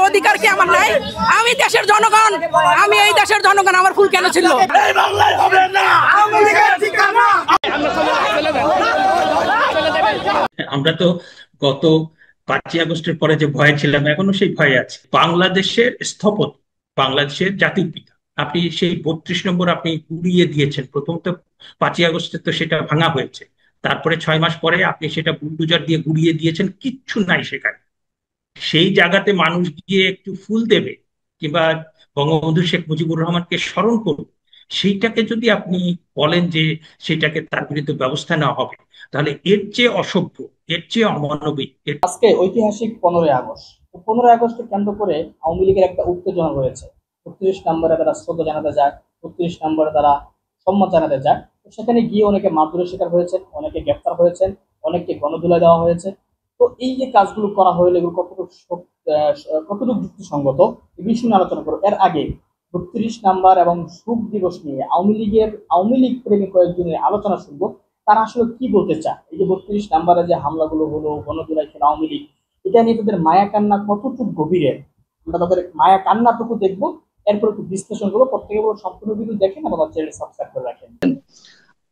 অধিকার কি আমার নাই? আমি দেশের জনগণ, আমি এই দেশের জনগণ, আমার ভুল কেন ছিল? আমরা তো গত 5ই আগস্টের পরে যে ভয়ে ছিলাম, এখনো সেই ভয়ে আছে। বাংলাদেশের স্থপতি, বাংলাদেশের জাতির পিতা, আপনি সেই 32 নম্বর আপনি গুড়িয়ে দিয়েছেন। প্রথম তো 5ই আগস্টে তো সেটা ভাঙা হয়েছে, তারপরে 6 মাস পরে আপনি সেটা বুলডোজার দিয়ে গুড়িয়ে দিয়েছেন, কিচ্ছু নাই সেখানে। সেই জায়গাতে মানুষ গিয়ে একটু ফুল দেবে কিংবা বঙ্গবন্ধু শেখ মুজিবুর রহমানকে স্মরণ করবে, সেইটাকে যদি আপনি বলেন যে সেটাকে তার বিরুদ্ধে ব্যবস্থা নেওয়া হবে, তাহলে এর চেয়ে অসভ্য, এর চেয়ে অমানবিক। আজকে ঐতিহাসিক 15ই আগস্ট। 15ই আগস্টকে কেন্দ্র করে আওয়ামী লীগের একটা উত্তেজনা রয়েছে। 32 নম্বরে তারা শ্রদ্ধা জানাতে যায়, 32 নম্বরে তারা সম্মান জানাতে যায়। সেখানে গিয়ে অনেকে মারধরের শিকার হয়েছেন, অনেকে গ্রেফতার হয়েছেন, অনেককে গণধুলাই দেওয়া হয়েছে। তো এই যে কাজগুলো করা হলে এগুলো কতটুকু যুক্তিসঙ্গত, এই বিষয় নিয়ে আলোচনা করো। এর আগে 32 নাম্বার এবং শোক দিবস নিয়ে আওয়ামী লীগ প্রেমী কয়েকজনের আলোচনা শুনবো, তারা আসলে কি বলতে চায়। এই যে 32 নাম্বারে যে হামলাগুলো হলো, গণধুলাই খেলা আওয়ামী লীগ, এটা নিয়ে তাদের মায়া কান্না কতটুকু গভীরের, আমরা তাদের মায়া কান্নাটুকু দেখবো, এরপর একটু বিশ্লেষণ করবো। প্রত্যেকে বলো সম্পূর্ণ ভিডিও দেখেন এবং চ্যানেল সাবস্ক্রাইব করে রাখেন।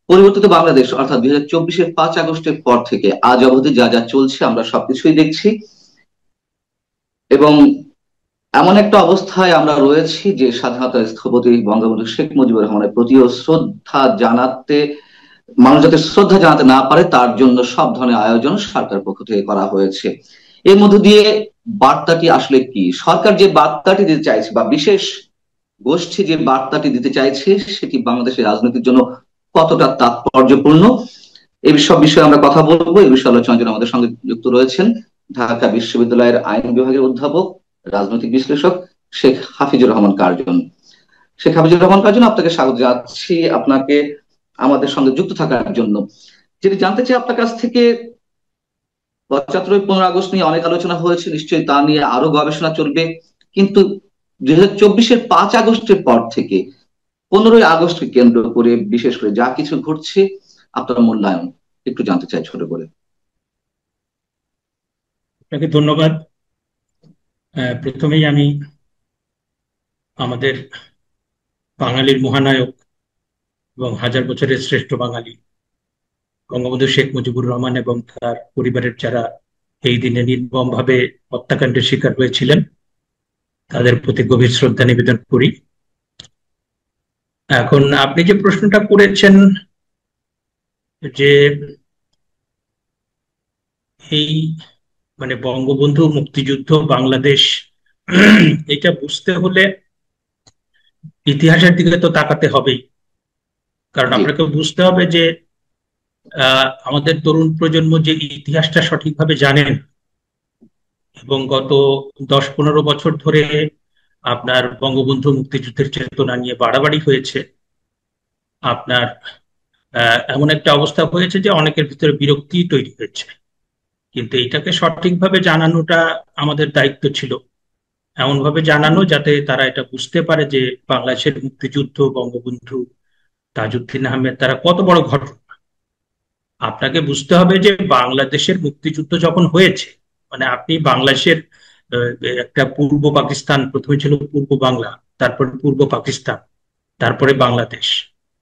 পরিবর্তিত বাংলাদেশ অর্থাৎ 2024-এর 5 আগস্টের পর থেকে আজ অবধি যা যা চলছে আমরা সবকিছুই দেখছি, এবং এমন একটা অবস্থায় আমরা রয়েছি যে স্বাধীনতার স্থপতি বঙ্গবন্ধু শেখ মুজিবুর রহমানের প্রতিও মানুষ যাতে শ্রদ্ধা জানাতে না পারে তার জন্য সব ধরনের আয়োজন সরকার পক্ষ থেকে করা হয়েছে। এর মধ্য দিয়ে বার্তাটি আসলে কি, সরকার যে বার্তাটি দিতে চাইছে বা বিশেষ গোষ্ঠী যে বার্তাটি দিতে চাইছে সেটি বাংলাদেশের রাজনীতির জন্য কতটা তাৎপর্যপূর্ণ, এই সব বিষয়ে আমরা কথা বলবো। এই বিষয়ে আলোচনার জন্য আমাদের সঙ্গে যুক্ত রয়েছেন ঢাকা বিশ্ববিদ্যালয়ের আইন বিভাগের অধ্যাপক, রাজনৈতিক বিশ্লেষক শেখ হাফিজুর রহমান কার্জন। শেখ হাফিজুর রহমান কার্জন, আপনাকে স্বাগত জানাচ্ছি, আপনাকে আমাদের সঙ্গে যুক্ত থাকার জন্য। যেটি জানতে চাই আপনার কাছ থেকে, 15 আগস্ট নিয়ে অনেক আলোচনা হয়েছে, নিশ্চয়ই তা নিয়ে আরো গবেষণা চলবে, কিন্তু 2024-এর 5 আগস্টের পর থেকে 15ই আগস্টকে কেন্দ্র করে বিশেষ করে যা কিছু ঘটছে, আপনার মূল্যায়ন একটু জানতে চাই ছোট করে। আপনাকে ধন্যবাদ। প্রথমেই আমি আমাদের বাঙালির মহানায়ক এবং হাজার বছরের শ্রেষ্ঠ বাঙালি বঙ্গবন্ধু শেখ মুজিবুর রহমান এবং তার পরিবারের যারা এই দিনে নির্মমভাবে হত্যাকাণ্ডের শিকার হয়েছিলেন, তাদের প্রতি গভীর শ্রদ্ধা নিবেদন করি। এখন আপনি যে প্রশ্নটা করেছেন যে এই মানে বঙ্গবন্ধু, মুক্তিযুদ্ধ, বাংলাদেশ, এটা বুঝতে হলে ইতিহাসের দিকে তো তাকাতে হবেই। কারণ আপনাকে বুঝতে হবে যে আমাদের তরুণ প্রজন্ম যে ইতিহাসটা সঠিকভাবে জানেন এবং গত 10-15 বছর ধরে আপনার বঙ্গবন্ধু মুক্তিযুদ্ধের চেতনা নিয়ে বাড়াবাড়ি হয়েছে, আপনার এমন একটা অবস্থা হয়েছে যে অনেকের ভিতরে বিরক্তি তৈরি হয়েছে। কিন্তু এটাকে সঠিকভাবে জানানোটা আমাদের দায়িত্ব ছিল, এমন ভাবে জানানো যাতে তারা এটা বুঝতে পারে যে বাংলাদেশের মুক্তিযুদ্ধ, বঙ্গবন্ধু, তাজউদ্দিন আহমেদ, তারা কত বড় ঘটনা। আপনাকে বুঝতে হবে যে বাংলাদেশের মুক্তিযুদ্ধ যখন হয়েছে, মানে আপনি বাংলাদেশের একটা পূর্ব পাকিস্তান, প্রথমে ছিল পূর্ব বাংলা, তারপরে পূর্ব পাকিস্তান, তারপরে বাংলাদেশ,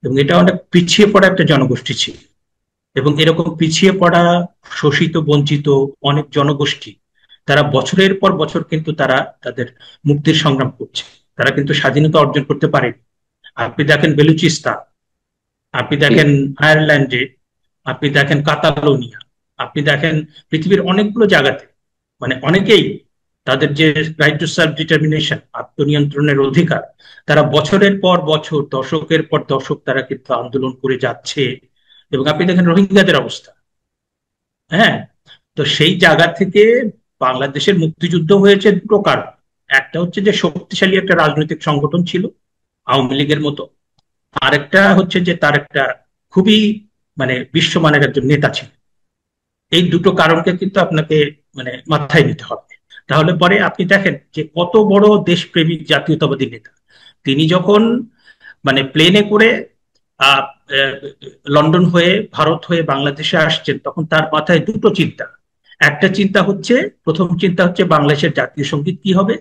এবং এটা অনেক পিছিয়ে পড়া একটা জনগোষ্ঠী ছিল। এবং এরকম পিছিয়ে পড়া, শোষিত, বঞ্চিত অনেক জনগোষ্ঠী, তারা বছরের পর বছর কিন্তু তারা তাদের মুক্তির সংগ্রাম করছে, তারা কিন্তু স্বাধীনতা অর্জন করতে পারেনি। আপনি দেখেন বেলুচিস্তান, আপনি দেখেন আয়ারল্যান্ডে, আপনি দেখেন কাতালোনিয়া, আপনি দেখেন পৃথিবীর অনেকগুলো জায়গাতে, মানে অনেকেই তাদের যে রাইট টু সেলফ ডিটারমিনেশন, আত্মনিয়ন্ত্রণের অধিকার, তারা বছরের পর বছর, দশকের পর দশক তারা কিন্তু আন্দোলন করে যাচ্ছে। এবং আপনি দেখেন রোহিঙ্গাদের অবস্থা। হ্যাঁ, তো সেই জায়গা থেকে বাংলাদেশের মুক্তিযুদ্ধ হয়েছে দুটো কারণ। একটা হচ্ছে যে শক্তিশালী একটা রাজনৈতিক সংগঠন ছিল আওয়ামী লীগের মতো, আরেকটা হচ্ছে যে তার একটা খুবই মানে বিশ্বমানের একজন নেতা ছিল। এই দুটো কারণকে কিন্তু আপনাকে মানে মাথায় নিতে হবে। তাহলে পরে আপনি দেখেন যে কত বড় দেশপ্রেমিক জাতীয়তাবাদী নেতা। তিনি যখন মানে প্লেনে করে লন্ডন হয়ে, ভারত হয়ে বাংলাদেশে আসছেন, তখন তার মাথায় দুটো চিন্তা। একটা চিন্তা হচ্ছে, প্রথম চিন্তা হচ্ছে বাংলাদেশের জাতীয় সঙ্গীত কি হবে,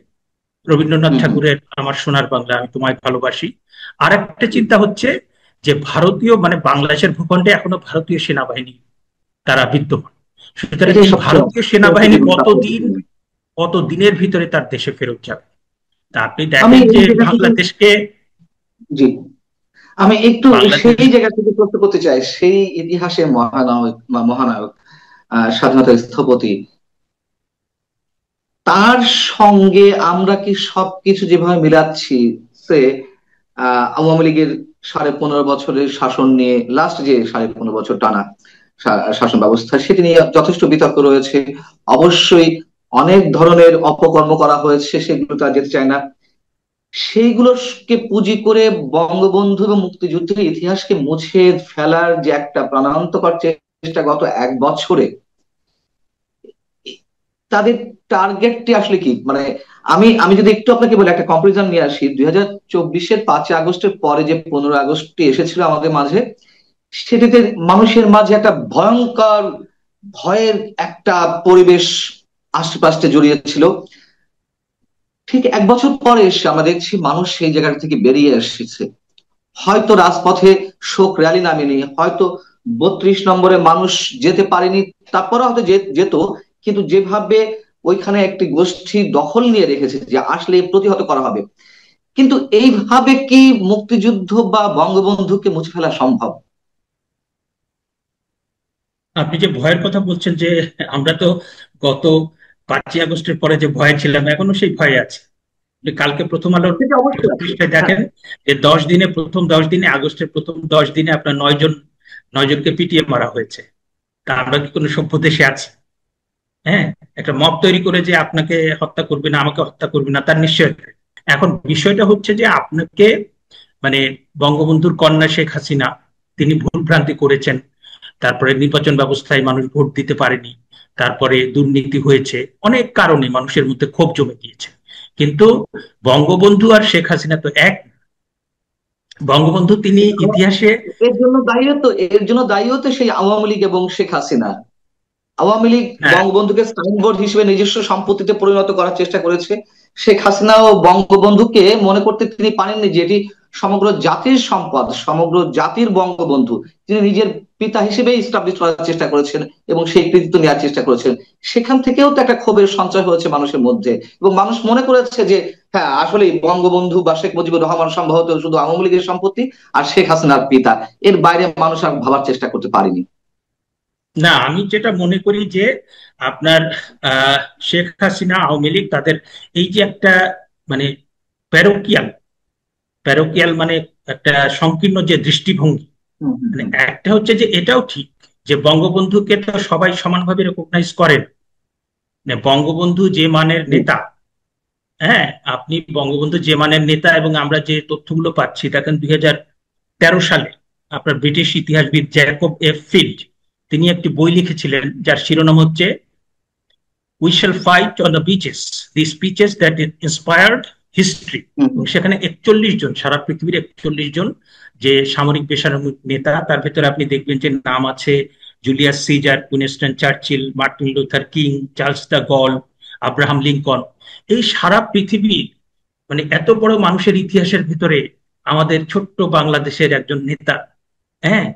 রবীন্দ্রনাথ ঠাকুরের আমার সোনার বাংলা, আমি তোমায় ভালোবাসি। আর একটা চিন্তা হচ্ছে যে ভারতীয় মানে বাংলাদেশের ভূখণ্ডে এখনো ভারতীয় সেনাবাহিনী তারা বিদ্যমান, সুতরাং এটাই এই সবচেয়ে ভারতীয় সেনাবাহিনী কতদিনের ভিতরে তার দেশে ফেরত যাবে। তা আপনি আমি দেখেন যে এই জায়গা থেকে বাংলাদেশকে জি আমি একটু বাংলাদেশ সেই জায়গা থেকে প্রশ্ন করতে চাই, সেই ইতিহাসের মহানায়ক স্বাধীনতার স্থপতি, তার সঙ্গে আমরা কি সবকিছু যেভাবে মিলাচ্ছি, সে আওয়ামী লীগের 15.5 বছরের শাসন নিয়ে, লাস্ট যে 15.5 বছর টানা শাসন ব্যবস্থা, সেটি নিয়ে যথেষ্ট বিতর্ক রয়েছে। অবশ্যই অনেক ধরনের অপকর্ম করা হয়েছে, সেগুলো তো আর যেতে চায় না। সেইগুলোকে পুঁজি করে বঙ্গবন্ধু এবং মুক্তিযুদ্ধের ইতিহাসকে মুছে ফেলার যে একটা প্রাণান্তকর চেষ্টা গত 1 বছরে, তাদের টার্গেটটি আসলে কি? মানে আমি যদি একটু আপনাকে বলি, একটা কম্পারিজন নিয়ে আসি। 2024-এর 5ই আগস্টের পরে যে 15ই আগস্টটি এসেছিল আমাদের মাঝে, সেটিতে মানুষের মাঝে একটা ভয়ঙ্কর ভয়ের একটা পরিবেশ আশেপাশে জড়িয়েছিল। ঠিক 1 বছর পরে এসে আমরা দেখছি মানুষ সেই জায়গা থেকে বেরিয়ে এসেছে। হয়তো রাজপথে শোক র্যালি নামেনি, হয়তো 32 নম্বরে মানুষ যেতে পারেনি, তারপরে হয়তো যেত, কিন্তু যেভাবে ওইখানে একটি গোষ্ঠী দখল নিয়ে রেখেছে যে আসলে প্রতিহত করা হবে। কিন্তু এইভাবে কি মুক্তিযুদ্ধ বা বঙ্গবন্ধুকে মুছে ফেলা সম্ভব? আপনি যে ভয়ের কথা বলছেন, যে আমরা তো গত 5ই আগস্টের পরে যে ভয়ে ছিলাম, এখনো সেই ভয়ে আছে। কালকে প্রথম আলোর সেটা অবশ্যই আছে। পৃষ্ঠায় হ্যাঁ, দেখেন যে 10 দিনে আগস্টের প্রথম 10 দিনে আপনার 9জনকে পিটিয়ে মারা হয়েছে। তা আমরা কি কোনো সভ্য দেশে আছি? হ্যাঁ, একটা মব তৈরি করে যে আপনাকে হত্যা করবে না, আমাকে হত্যা করবে না, তার নিশ্চয়। এখন বিষয়টা হচ্ছে যে আপনাকে মানে বঙ্গবন্ধুর কন্যা শেখ হাসিনা তিনি ভুল ভ্রান্তি করেছেন, তারপরে নির্বাচন ব্যবস্থায় মানুষ ভোট দিতে পারেনি, তারপরে দুর্নীতি হয়েছে, অনেক কারণে মানুষের মধ্যে ক্ষোভ জমে গিয়েছে। কিন্তু বঙ্গবন্ধু আর শেখ হাসিনা তো এক না। বঙ্গবন্ধু তিনি ইতিহাসে এর জন্য দায়ীও তো সেই আওয়ামী লীগ এবং শেখ হাসিনা। আওয়ামী লীগ হ্যাঁ, বঙ্গবন্ধুকে সাইনবোর্ড হিসেবে নিজস্ব সম্পত্তিতে পরিণত করার চেষ্টা করেছে। শেখ হাসিনাও বঙ্গবন্ধুকে মনে করতে তিনি পারেননি যে এটি সমগ্র জাতির সম্পদ, সমগ্র জাতির বঙ্গবন্ধু। তিনি নিজের পিতা হিসেবে ইস্টাবলিশ করার চেষ্টা করেছেন এবং সেই কৃতিত্ব নেওয়ার চেষ্টা করেছেন। সেখান থেকেও তো একটা ক্ষোভের সঞ্চয় হয়েছে মানুষের মধ্যে, এবং মানুষ মনে করেছে যে হ্যাঁ, আসলে বঙ্গবন্ধু বা শেখ মুজিবুর রহমান সম্ভবত শুধু আওয়ামী লীগের সম্পত্তি, আর শেখ হাসিনার পিতা। এর বাইরে মানুষ আর ভাবার চেষ্টা করতে পারেনি। না, আমি যেটা মনে করি যে আপনার শেখ হাসিনা আওয়ামী লীগ তাদের এই যে একটা মানে প্যারোকিয়াল প্যারোকিয়াল মানে একটা সংকীর্ণ যে দৃষ্টিভঙ্গি, হুম, হুম, মানে হুম। একটা হচ্ছে যে এটাও ঠিক যে বঙ্গবন্ধুকে তো সবাই সমানভাবে রেকগনাইজ করেন। মানে বঙ্গবন্ধু যে মানের জি। নেতা, হ্যাঁ, আপনি বঙ্গবন্ধু যে মানের নেতা, এবং আমরা যে তথ্যগুলো পাচ্ছি দেখেন 2013 সালে আপনার ব্রিটিশ ইতিহাসবিদ জ্যাকব এফ ফিল্ড তিনি একটি বই লিখেছিলেন যার শিরোনাম হচ্ছে we shall fight on the beaches, the speeches that inspired history. হুম, এবং হুম। সেখানে 41 জন, সারা পৃথিবীর 41 জন যে সামরিক বেসামরিক নেতা, তার ভেতরে আপনি দেখবেন যে নাম আছে Julius Caesar, Winston Churchill, Martin Luther King, Charles de Gaulle, Abraham Lincoln. এই সারা পৃথিবীর মানে এত বড় মানুষের ইতিহাসের ভিতরে আমাদের ছোট্ট বাংলাদেশের একজন নেতা, হ্যাঁ,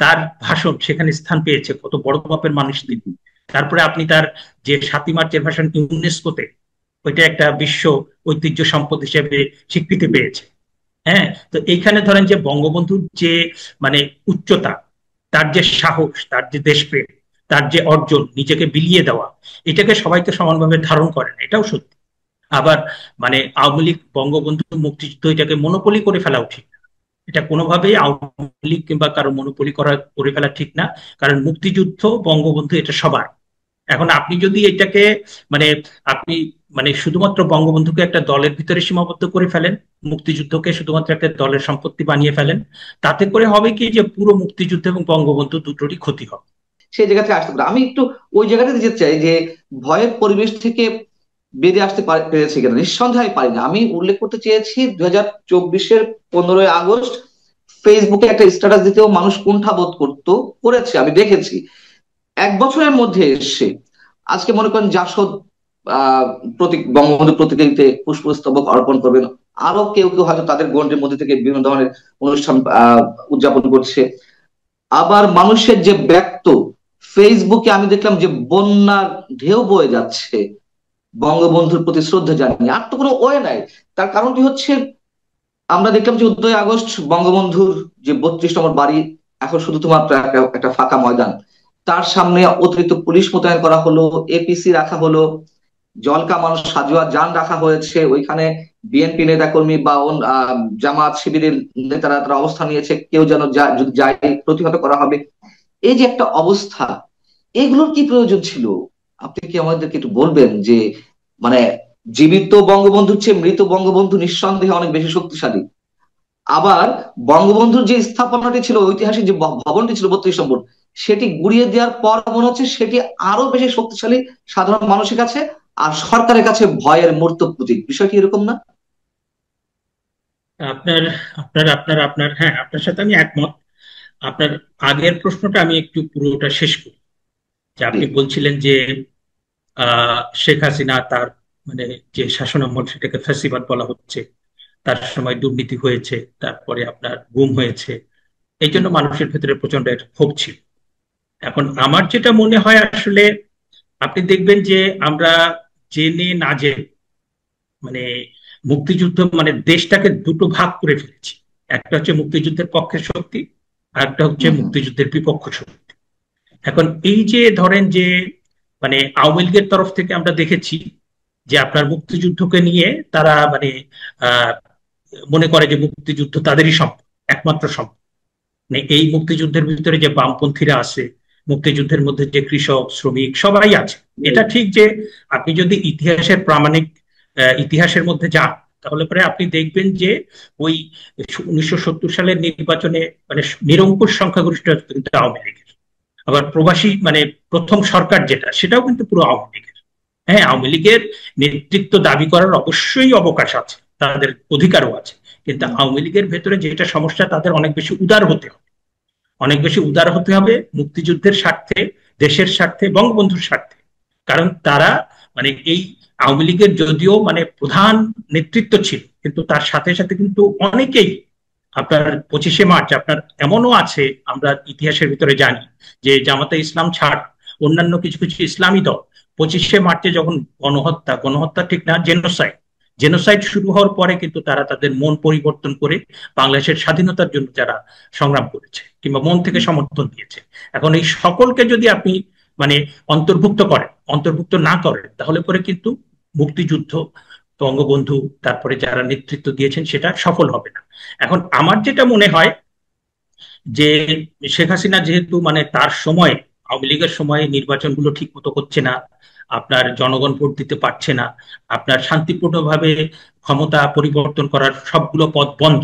তার ভাষণ সেখানে স্থান পেয়েছে, কত বড় মাপের মানুষ তিনি। তারপরে আপনি তার যে 7ই মার্চের ভাষণ ইউনেস্কোতে, ওইটা একটা বিশ্ব ঐতিহ্য সম্পদ হিসেবে স্বীকৃতি পেয়েছে। হ্যাঁ, তো এইখানে ধরেন যে বঙ্গবন্ধুর যে মানে উচ্চতা, তার যে সাহস, তার যে দেশপ্রেম, তার যে অর্জন, নিজেকে বিলিয়ে দেওয়া, এটাকে সবাই তো সমানভাবে ধারণ করে না, এটাও সত্যি। আবার মানে আওয়ামী লীগ বঙ্গবন্ধু মুক্তিযুদ্ধ এটাকে মনোপলি করে ফেলা উচিত না। এটা কোনোভাবেই আওয়ামী লীগ কিংবা কারো মনোপলি করে ফেলা ঠিক না। কারণ মুক্তিযুদ্ধ বঙ্গবন্ধু এটা সবার। এখন আপনি যদি এটাকে মানে আপনি মানে শুধুমাত্র বঙ্গবন্ধুকে একটা দলের ভিতরে সীমাবদ্ধ করে ফেলেন, মুক্তিযুদ্ধকে শুধুমাত্র একটা দলের সম্পত্তি বানিয়ে ফেলেন, তাতে করে হবে কি যে পুরো মুক্তিযুদ্ধ এবং বঙ্গবন্ধু দুটোরই ক্ষতি হবে। সেই জায়গা থেকে আসতে পারে। আমি একটু ওই জায়গাটাতে যেতে চাই যে ভয়ের পরিবেশ থেকে বেরিয়ে আসতে পেরেছি কিনা। নিঃসন্দেহে আমি পারি না। আমি উল্লেখ করতে চেয়েছি 2024-এর 15ই আগস্ট ফেসবুকে একটা স্ট্যাটাস দিতেও মানুষ কুণ্ঠাবোধ করেছে, আমি দেখেছি। 1 বছরের মধ্যে এসে আজকে মনে করেন জাসদ প্রতীক বঙ্গবন্ধুর প্রতিকৃতিতে পুষ্পস্তবক অর্পণ করবেন, আরো কেউ কেউ হয়তো তাদের গণ্যের মধ্যে থেকে বিভিন্ন ধরনের অনুষ্ঠান উদযাপন করছে। আবার মানুষের যে ব্যক্ত ফেসবুকে আমি দেখলাম যে বন্যার ঢেউ বয়ে যাচ্ছে বঙ্গবন্ধুর প্রতি শ্রদ্ধা জানিয়ে, আর তো কোনো ওয়ে নাই। তার কারণটি হচ্ছে আমরা দেখলাম যে 14 আগস্ট বঙ্গবন্ধুর যে 32 নম্বর বাড়ি এখন শুধু তোমার একটা ফাঁকা ময়দান, তার সামনে অতিরিক্ত পুলিশ মোতায়েন করা হলো, এপিসি রাখা হলো, জলকামান সাজোয়া যান রাখা হয়েছে, ওইখানে বিএনপি নেতাকর্মী বা জামাত শিবিরের নেতারা তারা অবস্থান নিয়েছে, কেউ যেন যদি যায় প্রতিহত করা হবে। এই যে একটা অবস্থা, এগুলোর কি প্রয়োজন ছিল? আপনি কি আমাদেরকে একটু বলবেন যে মানে জীবিত বঙ্গবন্ধুর চেয়ে মৃত বঙ্গবন্ধু নিঃসন্দেহে অনেক বেশি শক্তিশালী। আবার বঙ্গবন্ধুর যে স্থাপনাটি ছিল, ঐতিহাসিক যে ভবনটি ছিল 32 নম্বর, সেটি গুড়িয়ে দেওয়ার পর মনে হচ্ছে সেটি আরো বেশি শক্তিশালী সাধারণ মানুষের কাছে, আর সরকারের কাছে ভয়ের মূর্ত প্রতীক। বিষয়টি এরকম না? আপনার আপনার আপনার আপনার হ্যাঁ, আপনার সাথে আমি একমত। আপনার আগের প্রশ্নটা আমি একটু পুরোটা শেষ করি। যে আপনি বলছিলেন যে শেখ হাসিনা তার মানে যে শাসনামল সেটাকে ফ্যাসিবাদ বলা হচ্ছে, তার সময় দুর্নীতি হয়েছে, তারপরে আপনার গুম হয়েছে, এই জন্য মানুষের ভেতরে প্রচন্ড একটা ক্ষোভ ছিল। এখন আমার যেটা মনে হয় আসলে আপনি দেখবেন যে আমরা জেনে না জেনে মানে মুক্তিযুদ্ধ মানে দেশটাকে দুটো ভাগ করে ফেলেছি। একটা হচ্ছে মুক্তিযুদ্ধের পক্ষের শক্তি, আর একটা হচ্ছে মুক্তিযুদ্ধের বিপক্ষ শক্তি। এখন এই যে ধরেন যে মানে আওয়ামী লীগের তরফ থেকে আমরা দেখেছি যে আপনার মুক্তিযুদ্ধকে নিয়ে তারা মানে আহ মনে করে যে মুক্তিযুদ্ধ তাদেরই সম্পদ, একমাত্র সম্পদ। মানে এই মুক্তিযুদ্ধের ভিতরে যে বামপন্থীরা আছে, মুক্তিযুদ্ধের মধ্যে যে কৃষক শ্রমিক সবাই আছে। এটা ঠিক যে আপনি যদি ইতিহাসের প্রামাণিক ইতিহাসের মধ্যে যান, তাহলে পরে আপনি দেখবেন যে ওই 1970 সালের নির্বাচনে মানে নিরঙ্কুশ সংখ্যাগরিষ্ঠতা কিন্তু আওয়ামী লীগের। আবার প্রবাসী মানে প্রথম সরকার যেটা, সেটাও কিন্তু পুরো আওয়ামী লীগের। হ্যাঁ, আওয়ামী লীগের নেতৃত্ব দাবি করার অবশ্যই অবকাশ আছে, তাদের অধিকারও আছে। কিন্তু আওয়ামী লীগের ভেতরে যেটা সমস্যা, তাদের অনেক বেশি উদার হতে হবে, অনেক বেশি উদার হতে হবে মুক্তিযুদ্ধের স্বার্থে, দেশের স্বার্থে, বঙ্গবন্ধুর স্বার্থে। কারণ তারা মানে এই আওয়ামী লীগের যদিও মানে প্রধান নেতৃত্ব ছিল, কিন্তু তার সাথে সাথে কিন্তু অনেকেই আপনার 25শে মার্চ আপনার এমনও আছে, আমরা ইতিহাসের ভিতরে জানি যে জামাতে ইসলাম ছাড় অন্যান্য কিছু কিছু ইসলামী দল 25শে মার্চে যখন গণহত্যা ঠিক না, জেনোসাইড শুরু হওয়ার পরে কিন্তু তারা তাদের মন পরিবর্তন করে বাংলাদেশের স্বাধীনতার জন্য যারা সংগ্রাম করেছে কিংবা মন থেকে সমর্থন দিয়েছে। এখন এই সকলকে যদি আপনি মানে অন্তর্ভুক্ত না করেন, তাহলে পরে কিন্তু মুক্তিযুদ্ধ, বঙ্গবন্ধু তারপরে যারা নেতৃত্ব দিয়েছেন সেটা সফল হবে না। এখন আমার যেটা মনে হয় যে শেখ হাসিনা যেহেতু মানে তার সময় আওয়ামী লীগের সময় নির্বাচনগুলো ঠিক মতো হচ্ছে না, আপনার জনগণ ভোট দিতে পারছে না, আপনার শান্তিপূর্ণভাবে ক্ষমতা পরিবর্তন করার সবগুলো পথ বন্ধ,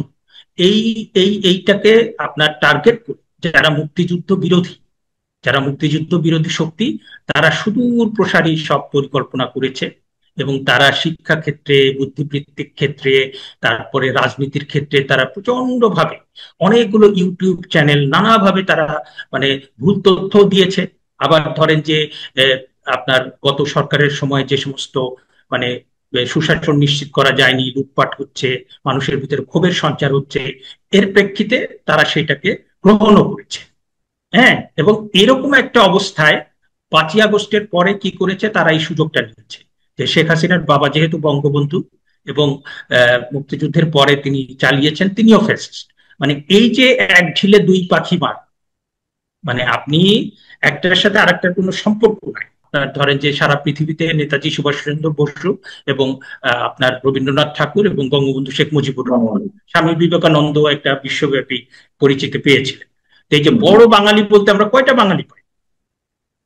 এইটাকে আপনার টার্গেট করে যারা মুক্তিযুদ্ধ বিরোধী শক্তি, তারা সুদূর প্রসারী সব পরিকল্পনা করেছে। এবং তারা শিক্ষা ক্ষেত্রে, বুদ্ধিবৃত্তিক ক্ষেত্রে, তারপরে রাজনীতির ক্ষেত্রে তারা প্রচন্ড ভাবে অনেকগুলো ইউটিউব চ্যানেল নানাভাবে তারা মানে ভুল তথ্য দিয়েছে। আবার ধরেন যে আপনার গত সরকারের সময় যে সমস্ত মানে সুশাসন নিশ্চিত করা যায়নি, লুটপাট হচ্ছে, মানুষের ভিতরে ক্ষোভের সঞ্চার হচ্ছে, এর প্রেক্ষিতে তারা সেটাকে গ্রহণও করেছে। হ্যাঁ, এবং এরকম একটা অবস্থায় 5ই আগস্টের পরে কি করেছে, তারা এই সুযোগটা নিয়েছে যে শেখ হাসিনার বাবা যেহেতু বঙ্গবন্ধু এবং মুক্তিযুদ্ধের পরে তিনি চালিয়েছেন, তিনিও ফ্যাসিস্ট। মানে এই যে এক ঢিলে দুই পাখি মার, মানে আপনি একটার সাথে আরেকটার কোনো সম্পর্ক নাই। আপনার ধরেন যে সারা পৃথিবীতে নেতাজি সুভাষচন্দ্র বসু এবং আপনার রবীন্দ্রনাথ ঠাকুর এবং বঙ্গবন্ধু শেখ মুজিবুর রহমান, স্বামী বিবেকানন্দ একটা বিশ্বব্যাপী পরিচিতি পেয়েছিলেন। এই যে বড় বাঙালি বলতে আমরা কয়টা বাঙালি পাই?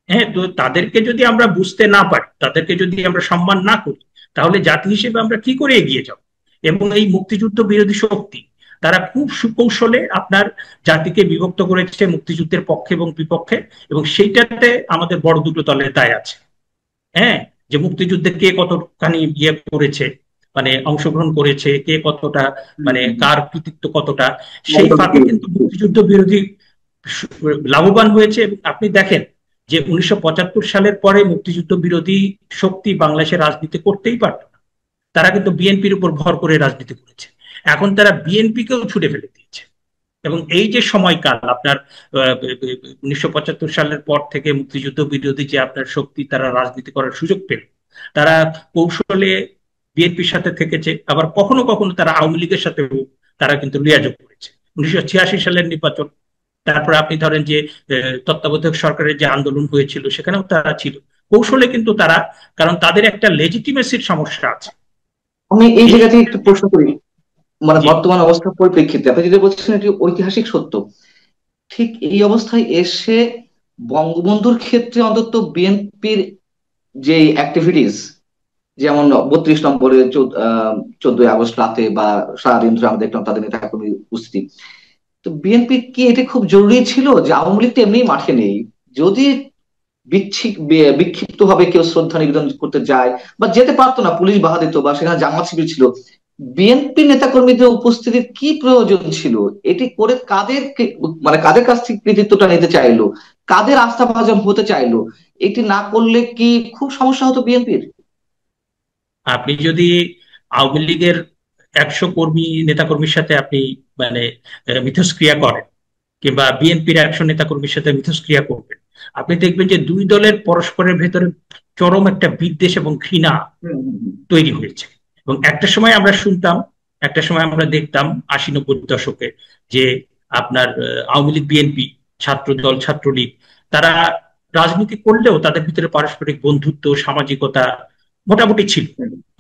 হ্যাঁ, তো তাদেরকে যদি আমরা বুঝতে না পারি, তাদেরকে যদি আমরা সম্মান না করি, তাহলে জাতি হিসেবে আমরা কি করে এগিয়ে যাব? এবং এই মুক্তিযুদ্ধ বিরোধী শক্তি তারা খুব সুকৌশলে আপনার জাতিকে বিভক্ত করেছে মুক্তিযুদ্ধের পক্ষে এবং বিপক্ষে, এবং সেইটাতে আমাদের বড় দুটো দলের দায় আছে। হ্যাঁ, যে মুক্তিযুদ্ধে কে কতখানি ইয়ে করেছে, মানে অংশগ্রহণ করেছে, কে কতটা মানে কার কৃতিত্ব কতটা, সেই ফাঁকে কিন্তু মুক্তিযুদ্ধ বিরোধী লাভবান হয়েছে। আপনি দেখেন যে 1975 সালের পরে মুক্তিযুদ্ধ বিরোধী শক্তি বাংলাদেশের রাজনীতি করতেই পারত না, তারা কিন্তু বিএনপির উপর ভর করে রাজনীতি করেছে। এখন তারা বিএনপিকেও ছুটে ফেলে দিয়েছে। এবং এই যে সময়কাল আপনার 1975 সালের পর থেকে মুক্তিযুদ্ধ বিরোধী যে আপনার শক্তি তারা রাজনীতি করার সুযোগ পেল, তারা কৌশলে বিএনপির সাথে থেকেছে, আবার কখনো কখনো তারা আওয়ামী লীগের সাথে তারা কিন্তু লিয়াজোগ করেছে। 1986 সালের নির্বাচন, তারপরে আপনি ধরেন যে তত্ত্বাবধায়ক সরকারের যে আন্দোলন হয়েছিল সেখানেও তারা ছিল কৌশলে, কিন্তু তারা, কারণ তাদের একটা লেজিটিমেসির সমস্যা আছে। আমি এই জায়গা থেকে একটু প্রশ্ন করি, মানে বর্তমান অবস্থার পরিপ্রেক্ষিতে আপনি যেটা বলছেন এটি ঐতিহাসিক সত্য, ঠিক এই অবস্থায় এসে বঙ্গবন্ধুর ক্ষেত্রে অন্তত বিএনপির যে অ্যাক্টিভিটিস, যেমন 32 নম্বরে 14 আগস্ট রাতে বা সারাদিন ধরে আমরা দেখলাম তাদের নেতাকর্মী উপস্থিতি, তো বিএনপি কি এটা খুব জরুরি ছিল যে আওয়ামী লীগ তো এমনি মাঠে নেই, যদি বিক্ষিপ্ত ভাবে কেউ শ্রদ্ধা নিবেদন করতে যায় বা যেতে পারতো না, পুলিশ বাধা দিত বা সেখানে জামাত শিবির ছিল, বিএনপি নেতাকর্মীদের উপস্থিতির কি প্রয়োজন ছিল? এটি করে কাদের, মানে কাদের কাছ থেকে কৃতিত্বটা নিতে চাইলো, কাদের আস্থাভাজন হতে চাইলো? এটি না করলে কি খুব সমস্যা হতো বিএনপির? আপনি যদি আওয়ামী লীগের 100 কর্মী নেতাকর্মীর সাথে আপনি মানে মিথস্ক্রিয়া করেন, কিংবা বিএনপির 100 নেতাকর্মীর সাথে মিথস্ক্রিয়া করবেন, আপনি দেখবেন যে দুই দলের পরস্পরের ভেতরে চরম একটা বিদ্বেষ এবং ঘৃণা তৈরি হয়েছে। এবং একটা সময় আমরা শুনতাম, একটা সময় আমরা দেখতাম 80-90 দশকে যে আপনার আওয়ামী লীগ, বিএনপি, ছাত্র দল, ছাত্রলীগ, তারা রাজনীতি করলেও তাদের ভিতরে পারস্পরিক বন্ধুত্ব, সামাজিকতা মোটামুটি ছিল।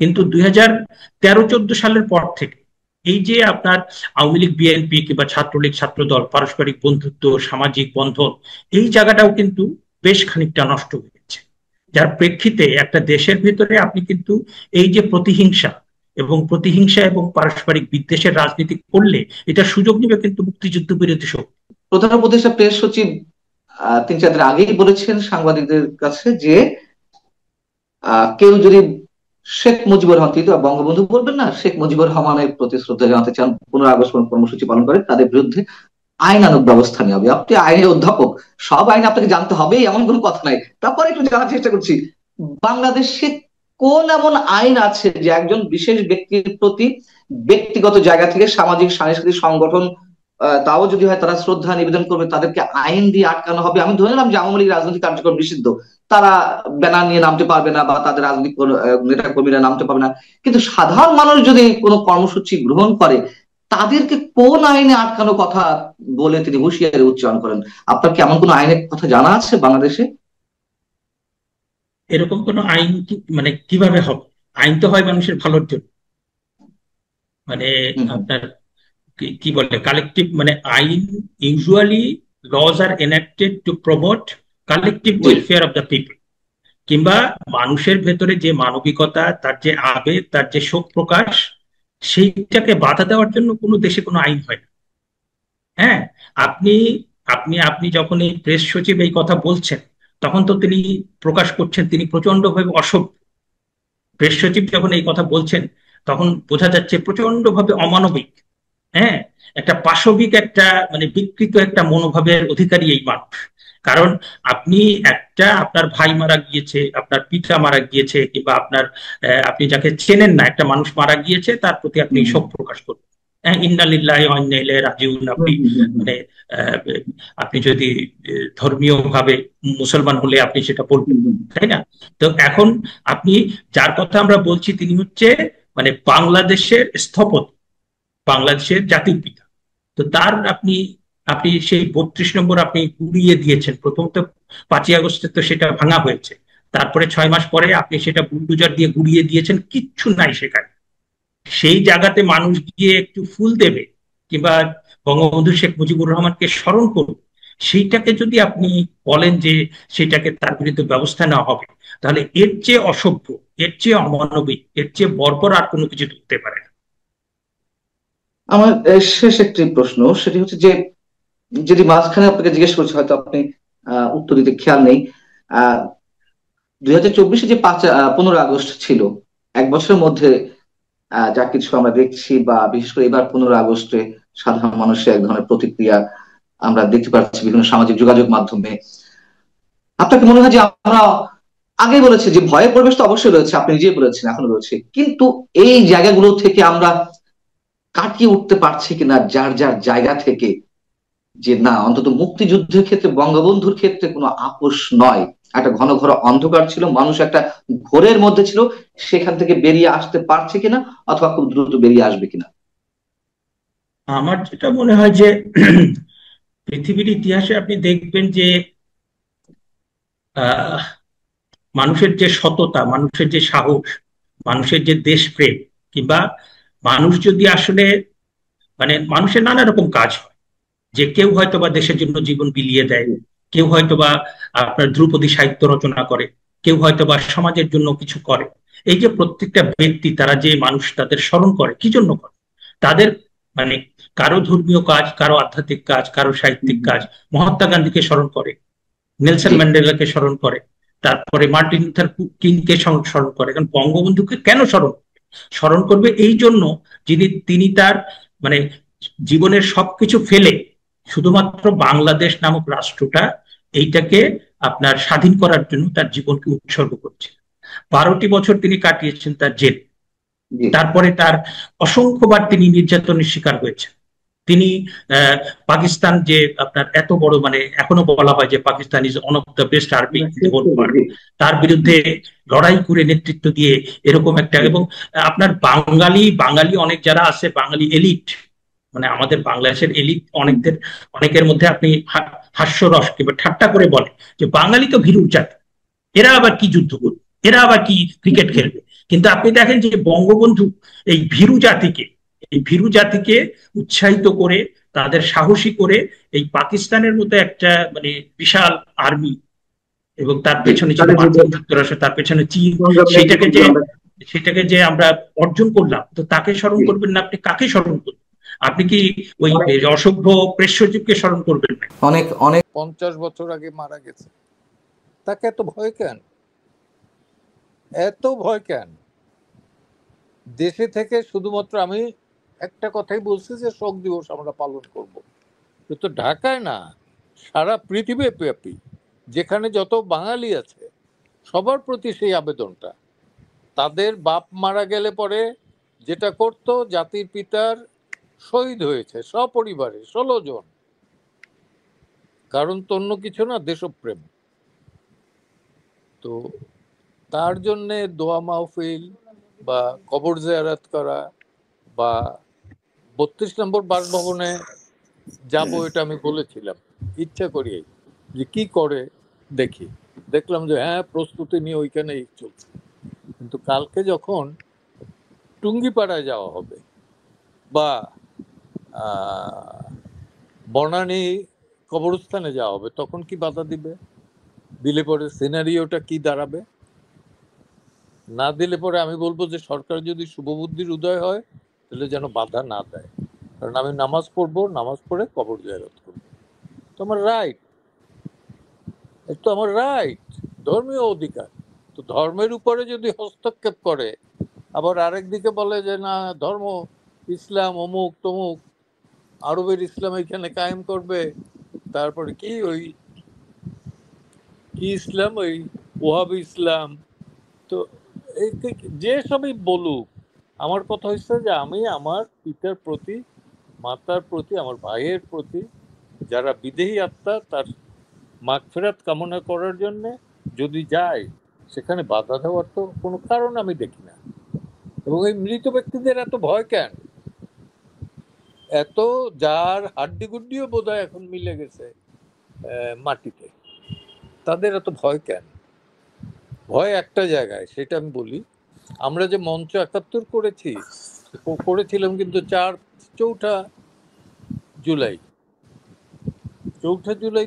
কিন্তু 2013-14 সালের পর থেকে এই যে আপনার আওয়ামী লীগ, বিএনপি কিংবা ছাত্রলীগ, ছাত্রদল, পারস্পরিক বন্ধুত্ব, সামাজিক বন্ধন, এই জায়গাটাও কিন্তু বেশ খানিকটা নষ্ট হয়ে গেছে। যার প্রেক্ষিতে একটা দেশের ভিতরে আপনি কিন্তু এই যে প্রতিহিংসা এবং পারস্পরিক বিদ্বেষের রাজনীতি করলে এটা সুযোগ নেবে কিন্তু মুক্তিযুদ্ধ বিরোধী শক্তি। প্রধান উপদেষ্টা প্রেস সচিব 3-4 দিন আগেই বলেছেন সাংবাদিকদের কাছে যে কেউ যদি শেখ মুজিবুর রহমান, কিন্তু বঙ্গবন্ধু বলবেন না, শেখ মুজিবুর রহমানের প্রতি শ্রদ্ধা জানাতে চান, 15 আগস্ট কর্মসূচি পালন করে, তাদের বিরুদ্ধে আইনানুগ ব্যবস্থা নেওয়া হবে। আপনি আইনের অধ্যাপক, সব আইন আপনাকে জানতে হবে এমন কোনো কথা নাই, তারপরে একটু জানার চেষ্টা করছি বাংলাদেশে কোন এমন আইন আছে যে একজন বিশেষ ব্যক্তির প্রতি ব্যক্তিগত জায়গা থেকে সামাজিক সাংস্কৃতিক সংগঠন, তাও যদি হয় তারা শ্রদ্ধা নিবেদন করবে, তাদেরকে আইন দিয়ে আটকানো হবে? আমি ধরে নিলাম যে আওয়ামী লীগ রাজনৈতিক কার্যক্রম নিষিদ্ধ, তারা ব্যানার নিয়ে নামতে পারবে না বা তাদের রাজনৈতিক নেতা কর্মীরা নামতে পারবে না, কিন্তু সাধারণ মানুষ যদি কোনো কর্মসূচি গ্রহণ করে তাদেরকে কোন আইনে আটকানো কথা বলে তিনি হুঁশিয়ারি উচ্চারণ করেন? আপনার কি এমন কোন আইনের কথা জানা আছে বাংলাদেশে? এরকম কোন আইন মানে কিভাবে হবে? আইন তো হয় মানুষের ভালোর জন্য, মানে আপনার কি বলে কালেকটিভ, মানে আইন usually laws are enacted to promote collective welfare of the people, কিংবা মানুষের ভেতরে যে মানবিকতা, তার যে আবেগ, তার যে শোক প্রকাশ, সেইটাকে বাধা দেওয়ার জন্য কোনো দেশে কোনো আইন হয় না। হ্যাঁ, আপনি আপনি আপনি যখন এই প্রেস সচিব এই কথা বলছেন, তখন তো তিনি প্রকাশ করছেন তিনি প্রচন্ডভাবে অসভ্য। প্রেস সচিব যখন এই কথা বলছেন তখন বোঝা যাচ্ছে প্রচন্ডভাবে অমানবিক, হ্যাঁ, একটা পাশবিক, একটা মানে বিকৃত একটা মনোভাবের অধিকারী এই মানুষ। কারণ আপনি আপনার ভাই মারা গিয়েছে, আপনার পিতা মারা গিয়েছে, কিংবা আপনি যাকে চেনেন না, একটা মানুষ মারা গিয়েছে, তার প্রতি আপনি শোক প্রকাশ করবেন, ইন্না লিল্লাহি ওয়া ইন্না ইলাইহি রাজিউন। আপনি মানে আপনি যদি ধর্মীয় ভাবে মুসলমান হলে আপনি সেটা বলবেন, তাই না? তো এখন আপনি যার কথা আমরা বলছি তিনি হচ্ছে মানে বাংলাদেশের স্থপতি, বাংলাদেশের জাতির পিতা। তো তার আপনি আপনি সেই 32 নম্বর আপনি গুড়িয়ে দিয়েছেন। প্রথমত 5ই আগস্টে তো সেটা ভাঙা হয়েছে, তারপরে 6 মাস পরে আপনি সেটা বুলডোজার দিয়ে গুড়িয়ে দিয়েছেন, কিচ্ছু নাই সেখানে। সেই জায়গাতে মানুষ গিয়ে একটু ফুল দেবে কিংবা বঙ্গবন্ধু শেখ মুজিবুর রহমানকে স্মরণ করুন, সেইটাকে যদি আপনি বলেন যে সেটাকে তার বিরুদ্ধে ব্যবস্থা নেওয়া হবে, তাহলে এর চেয়ে অসভ্য, এর চেয়ে অমানবিক, এর চেয়ে বর্বর আর কোনো কিছু হতে পারে না। আমার শেষ একটি প্রশ্ন, সেটি হচ্ছে যে যদি মাঝখানে আপনাকে জিজ্ঞেস করছি, হয়তো আপনি উত্তর দিতে খেয়াল নেই, 2024-এ যে 15 আগস্ট ছিল, এক বছরের মধ্যে যা কিছু আমরা দেখছি, বা বিশেষ করে এবার 15 আগস্টে সাধারণ মানুষের এক ধরনের প্রতিক্রিয়া আমরা দেখতে পাচ্ছি বিভিন্ন সামাজিক যোগাযোগ মাধ্যমে, আপনাকে মনে হয় যে আমরা আগে বলেছি যে ভয়ের পরিবেশ তো অবশ্যই রয়েছে, আপনি নিজেই বলেছেন এখনো রয়েছে, কিন্তু এই জায়গাগুলো থেকে আমরা কাটিয়ে উঠতে পারছি কিনা যার যার জায়গা থেকে, যে না অন্তত মুক্তিযুদ্ধের ক্ষেত্রে বঙ্গবন্ধুর ক্ষেত্রে কোনো আপোষ নয়, একটা ঘন ঘন অন্ধকার ছিল, মানুষ একটা ঘোরের মধ্যে ছিল, সেখান থেকে বেরিয়ে আসতে পারছে কিনা অথবা খুব দ্রুত বেরিয়ে আসবে কিনা? আমার যেটা মনে হয় যে পৃথিবীর ইতিহাসে আপনি দেখবেন যে আহ মানুষের যে সততা, মানুষের যে সাহস, মানুষের যে দেশপ্রেম, কিংবা মানুষ যদি আসলে মানে মানুষের নানা রকম কাজ হয়, যে কেউ হয়তো বা দেশের জন্য জীবন বিলিয়ে দেয়, কেউ হয়তো বা আপনার ধ্রুপদী সাহিত্য রচনা করে, কেউ হয়তো বা সমাজের জন্য কিছু করে। এই যে প্রত্যেকটা ব্যক্তি, তারা যে মানুষ, তাদের স্মরণ করে কি জন্য করে? তাদের মানে কারো ধর্মীয় কাজ, কারো আধ্যাত্মিক কাজ, কারো সাহিত্যিক কাজ। মহাত্মা গান্ধীকে স্মরণ করে, নেলসন জি। ম্যান্ডেলাকে স্মরণ করে, তারপরে মার্টিন লুথার কিংকে স্মরণ করে। কারণ বঙ্গবন্ধুকে কেন স্মরণ করবে? স্মরণ করবে এই জন্য, তিনি তার মানে জীবনের সবকিছু ফেলে শুধুমাত্র বাংলাদেশ নামক রাষ্ট্রটা, এইটাকে আপনার স্বাধীন করার জন্য তার জীবনকে উৎসর্গ করছে। 12টি বছর তিনি কাটিয়েছেন তার জেল। জি। তারপরে তার অসংখ্যবার তিনি নির্যাতনের শিকার হয়েছেন। তিনি পাকিস্তান যে আপনার এত বড়, মানে এখনো বলা হয় যে Pakistan is one of the best army in the whole world, জি। তার বিরুদ্ধে লড়াই করে নেতৃত্ব দিয়ে এরকম একটা। এবং আপনার বাঙালি বাঙালি অনেক যারা আছে, বাঙালি এলিট, মানে আমাদের বাংলাদেশের এলিট অনেকের মধ্যে আপনি হাস্যরস কিংবা ঠাট্টা করে বলে যে বাঙালি তো ভীরুর জাতি, এরা আবার কি যুদ্ধ করবে, এরা আবার কি ক্রিকেট খেলবে। কিন্তু আপনি দেখেন যে বঙ্গবন্ধু এই ভীরু জাতিকে উৎসাহিত করে, তাদের সাহসী করে, এই পাকিস্তানের মতো একটা মানে বিশাল আর্মি, এবং তার জি। পেছনে ছিল তাদের যে মার্কিন যুক্তরাষ্ট্র, তার পেছনে চীন, সংগ্রামের সেটাকে নেতৃত্ব যে আমরা। সেটাকে যে আমরা অর্জন করলাম, তো তাকে স্মরণ জি। করবেন না? আপনি কাকে স্মরণ করবেন? আপনি কি ওই অসভ্য প্রেষ্যযুগকে স্মরণ করবেন না? অনেক অনেক 50 বছর আগে মারা গেছে, তাকে এত ভয় কেন? এত ভয় কেন? দেশে থেকে শুধুমাত্র আমি একটা কথাই বলছি যে শোক দিবস আমরা পালন করব, কিন্তু ঢাকায় না, সারা পৃথিবী ব্যাপী যেখানে যত বাঙালি আছে সবার প্রতি সেই আবেদনটা। তাদের বাপ মারা গেলে পরে যেটা করতো, জাতির পিতার শহীদ হয়েছে সপরিবারে 16 জন, কারণ তো অন্য কিছু না, দেশপ্রেম। তো তার জন্যে দোয়া মাহফিল বা কবর জিয়ারত করা বা 32 নম্বর বাসভবনে যাব, এটা আমি বলেছিলাম ইচ্ছা করিয়ে, যে কি করে দেখি। দেখলাম যে হ্যাঁ, প্রস্তুতি নিয়ে ওইখানেই চলছে। কিন্তু কালকে যখন টুঙ্গিপাড়ায় যাওয়া হবে বা বনানী কবরস্থানে যাওয়া হবে, তখন কি বাধা দিবে? দিলে পরে সিনারিওটা কি দাঁড়াবে? না দিলে পরে আমি বলবো যে সরকার যদি শুভবুদ্ধির উদয় হয়, তাহলে যেন বাধা না দেয়। কারণ আমি নামাজ পড়বো, নামাজ পড়ে কবর জিয়ারত করবো, তো আমার রাইট, এটা তো আমার রাইট, ধর্মীয় অধিকার। তো ধর্মের উপরে যদি হস্তক্ষেপ করে, আবার আরেক দিকে বলে যে না, ধর্ম ইসলাম অমুক তমুক, আরবের ইসলাম এখানে কায়েম করবে, তারপরে কি ওই কি ইসলাম, ওই ওয়াহাবি ইসলাম। তো এই যে সবই বলুক, আমার কথা হচ্ছে যে আমি আমার পিতার প্রতি, মাতার প্রতি, আমার ভাইয়ের প্রতি, যারা বিদেহী আত্মা, তার মাগফিরাত কামনা করার জন্য যদি যাই, সেখানে বাধা দেওয়ার তো কোনো কারণ আমি দেখি না। এবং এই মৃত ব্যক্তিদের এত ভয় কেন? এত যার হাড্ডি গুড্ডিও বোধহয় এখন মিলে গেছে মাটিতে, তাদের এত ভয় কেন? ভয় একটা জায়গায়, সেটা আমি বলি। আমরা যে মঞ্চ 71 করেছিলাম কিন্তু 4 জুলাই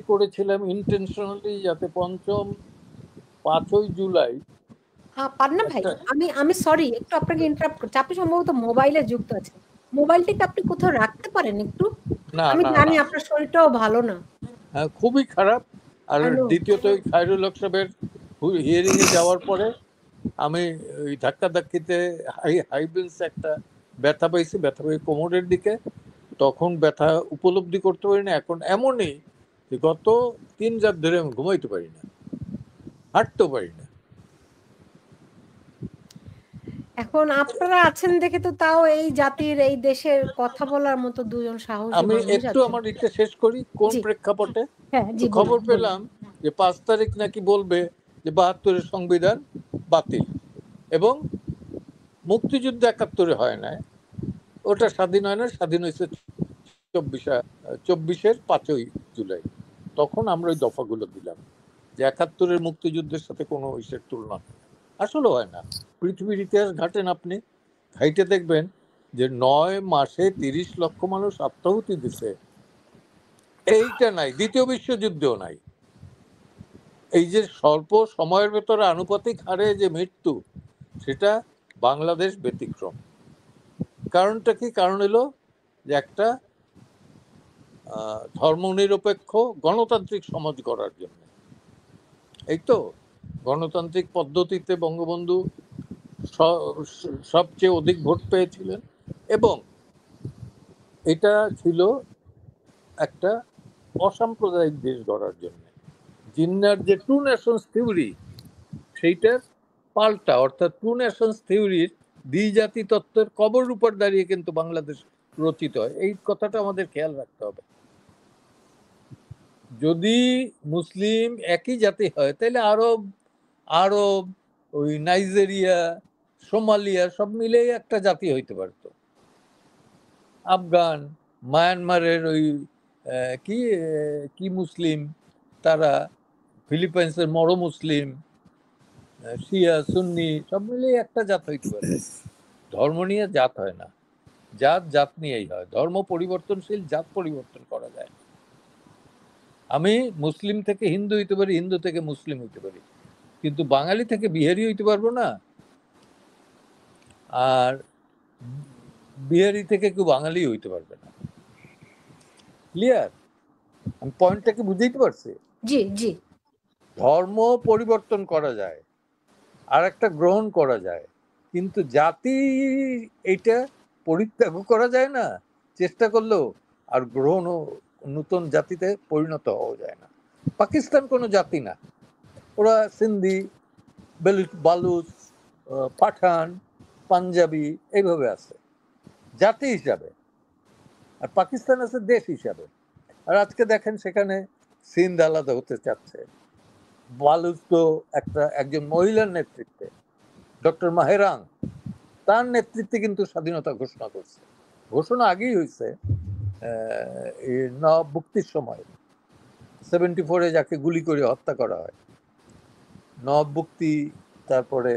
করেছিলাম ইন্টেনশনালি, যাতে 5ই জুলাই হ্যাঁ, পান্না ভাই, একটা। আমি সরি একটু আপনাকে ইন্টারাপ্ট করছি। আপনি সম্ভবত মোবাইলে যুক্ত আছেন। মোবাইলটাকে আপনি কোথাও রাখতে পারেন একটু? না আমি না জানি না, আপনার শরীরটাও ভালো না। হ্যাঁ, খুবই খারাপ। আর I know. দ্বিতীয়ত ওই খায়রুল হক সাহেবের হিয়ারিং এ যাওয়ার পরে আমি ওই ধাক্কাধাক্কিতে হাইবেন্স একটা ব্যথা পাইছি, ব্যথা পাই কোমরের দিকে। তখন ব্যথা উপলব্ধি করতে পারি না। এখন এমনই যে গত 3 রাত ধরে আমি ঘুমাইতে পারি না। হাঁটতেও পারি না। এখন আপনারা আছেন দেখে তো তাও এই জাতির এই দেশের কথা বলার মতো দুজন সাহসী আমি মানুষ একটু আছেন। আমার এটা শেষ করি কোন জি প্রেক্ষাপটে। হ্যাঁ তো জি খবর বলুন বলুন। পেলাম যে 5 তারিখ নাকি বলবে যে 72-এর সংবিধান বাতিল, এবং মুক্তিযুদ্ধ 71-এ হয় না, ওটা স্বাধীন হয় না, স্বাধীন হয়েছে 24-এর 5ই জুলাই। তখন আমরা ওই দফাগুলো দিলাম যে 71-এর মুক্তিযুদ্ধের সাথে কোনো ইসের তুলনা হয় না। আসলে হয় না। পৃথিবীর ইতিহাস ঘাটেন আপনি, ঘাইটে দেখবেন যে 9 মাসে 30 লক্ষ মানুষ আত্মাহুতি দিছে, এইটা নাই। দ্বিতীয় বিশ্বযুদ্ধেও নাই। এই যে স্বল্প সময়ের ভেতরে আনুপাতিক হারে যে মৃত্যু, সেটা বাংলাদেশ ব্যতিক্রম। কারণটা কি? কারণ হলো যে একটা ধর্মনিরপেক্ষ গণতান্ত্রিক সমাজ গড়ার জন্য। এই তো গণতান্ত্রিক পদ্ধতিতে বঙ্গবন্ধু সবচেয়ে অধিক ভোট পেয়েছিলেন, এবং এটা ছিল একটা অসাম্প্রদায়িক দেশ গড়ার জন্য। জিন্নার যে টু নেশনস থিওরি, সেইটার পাল্টা, অর্থাৎ টু নেশনস থিওরির দ্বিজাতি তত্ত্বের কবর উপর দাঁড়িয়ে কিন্তু বাংলাদেশ রচিত হয়। এই কথাটা আমাদের খেয়াল রাখতে হবে। যদি মুসলিম একই জাতি হয় তাহলে আরব ওই নাইজেরিয়া, সোমালিয়া সব মিলেই একটা জাতি হইতে পারতো। আফগান, মায়ানমারের ওই কি কি মুসলিম তারা, ফিলিপাইন্সের মরো মুসলিম, শিয়া সুন্নি সব মিলিয়ে একটা জাত হইতে পারে। ধর্ম নিয়ে জাত হয় না, জাত জাত নিয়েই হয়। ধর্ম পরিবর্তনশীল, জাত পরিবর্তন করা যায়। আমি মুসলিম থেকে হিন্দু হইতে পারি, হিন্দু থেকে মুসলিম হইতে পারি, কিন্তু বাঙালি থেকে বিহারি হইতে পারবো না, আর বিহারি থেকে কেউ বাঙালি হইতে পারবে না। ক্লিয়ার? আমি পয়েন্টটাকে বুঝাইতে পারছি? জি জি ধর্ম পরিবর্তন করা যায়, আর একটা গ্রহণ করা যায়, কিন্তু জাতি এটা পরিত্যাগ করা যায় না চেষ্টা করলেও, আর গ্রহণ নতুন জাতিতে পরিণত হওয়া যায় না। পাকিস্তান কোনো জাতি না, ওরা সিন্ধি, বালুচ, পাঠান, পাঞ্জাবি এইভাবে আছে জাতি হিসাবে, আর পাকিস্তান আছে দেশ হিসাবে। আর আজকে দেখেন সেখানে সিন্ধ আলাদা হতে চাচ্ছে। বালুচ তো একজন মহিলার নেতৃত্বে, ডক্টর মাহেরাং, তার নেতৃত্বে কিন্তু স্বাধীনতা ঘোষণা করছে। ঘোষণা আগেই হয়েছে, নবাব মুক্তির সময় 74-এ যাকে গুলি করে হত্যা করা হয়, নবাব মুক্তি, তারপরে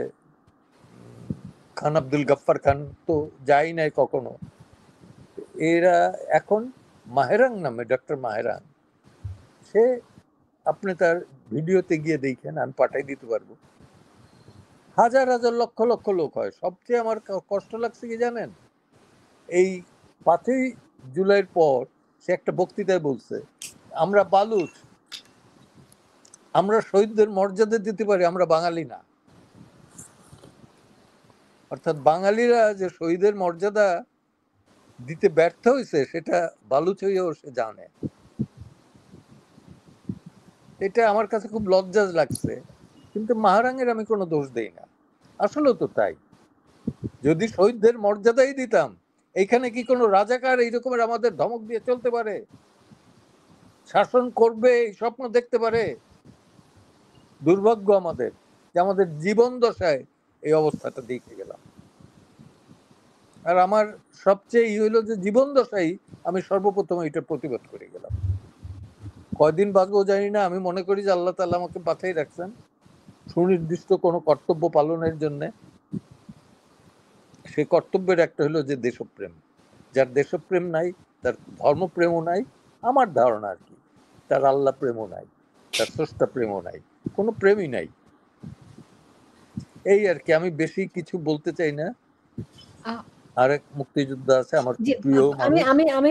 খান আব্দুল গফফার খান তো যাই নাই কখনো। এরা এখন মাহেরাং নামে, ডক্টর মাহেরাং, সে, আপনি তার ভিডিওতে গিয়ে দেখেন, আমি পাঠাই দিতে পারবো, হাজার হাজার লক্ষ লক্ষ লোক হয়। সবচেয়ে আমার কষ্ট লাগছে কি জানেন, এই 5ই জুলাইয়ের পর সে একটা বক্তৃতায় বলছে, আমরা বালুচ, আমরা শহীদদের মর্যাদা দিতে পারি, আমরা বাঙালি না। অর্থাৎ বাঙালিরা যে শহীদের মর্যাদা দিতে ব্যর্থ হয়েছে সেটা বালুচ হইয়াও সে জানে। এটা আমার কাছে খুব লজ্জাজ লাগছে, কিন্তু মাহারাঙের আমি কোনো দোষ দেই না। আসলেও তো তাই। যদি শহীদদের মর্যাদাই দিতাম, এইখানে কি কোনো রাজাকার এই রকমের আমাদের ধমক দিয়ে চলতে পারে, শাসন করবে এই স্বপ্ন দেখতে পারে? দুর্ভাগ্য আমাদের যে আমাদের জীবন দশায় এই অবস্থাটা দেখে গেলাম। আর আমার সবচেয়ে হইলো যে জীবন দশাই আমি সর্বপ্রথম এটা প্রতিবাদ করে গেলাম। কয়দিন বাঁচবো জানি না, আমি মনে করি যে আল্লাহ তাআলা আমাকে বাঁচাই রাখছেন সুনির্দিষ্ট কোনো কর্তব্য পালনের জন্য। সে কর্তব্যের একটা হলো যে দেশপ্রেম। যার দেশপ্রেম নাই, তার ধর্মপ্রেমও নাই, আমার ধারণা আর কি, তার আল্লাহ প্রেমও নাই, তার স্রষ্টা প্রেমও নাই, কোনো প্রেমই নাই। এই আর কি, আমি বেশি কিছু বলতে চাই না। আরেক মুক্তিযোদ্ধা আছে আমার জি প্রিয় আমি মানুষ। আমি আমি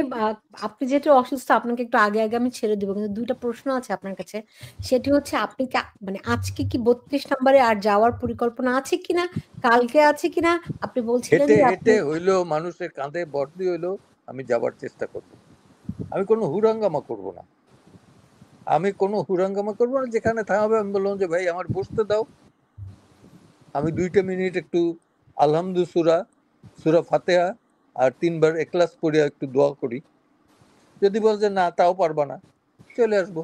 আপনি যেহেতু অসুস্থ, আপনাকে একটু আগে আগে আমি ছেড়ে দেবো, কিন্তু দুইটা প্রশ্ন আছে আপনার কাছে। সেটি হচ্ছে, আপনি কি মানে আজকে কি 32 নম্বরে আর যাওয়ার পরিকল্পনা আছে কিনা, কালকে আছে কিনা? আপনি বলছিলেন হেঁটে যে আপনি হেঁটে হইলেও, মানুষের কাঁধে বর্দি হইলেও আমি যাবার চেষ্টা করব। আমি কোনো হুরাঙ্গামা করব না। আমি কোনো হুরাঙ্গামা করবো না, যেখানে থামাবে আমি বললাম যে ভাই আমার বসতে দাও, আমি 2টা মিনিট একটু আলহামদু সুরা, সুরা ফাতেহা আর 3বার এখলাস পড়ে একটু দোয়া করি। যদি বল যে না তাও পারবা না, চলে আসবো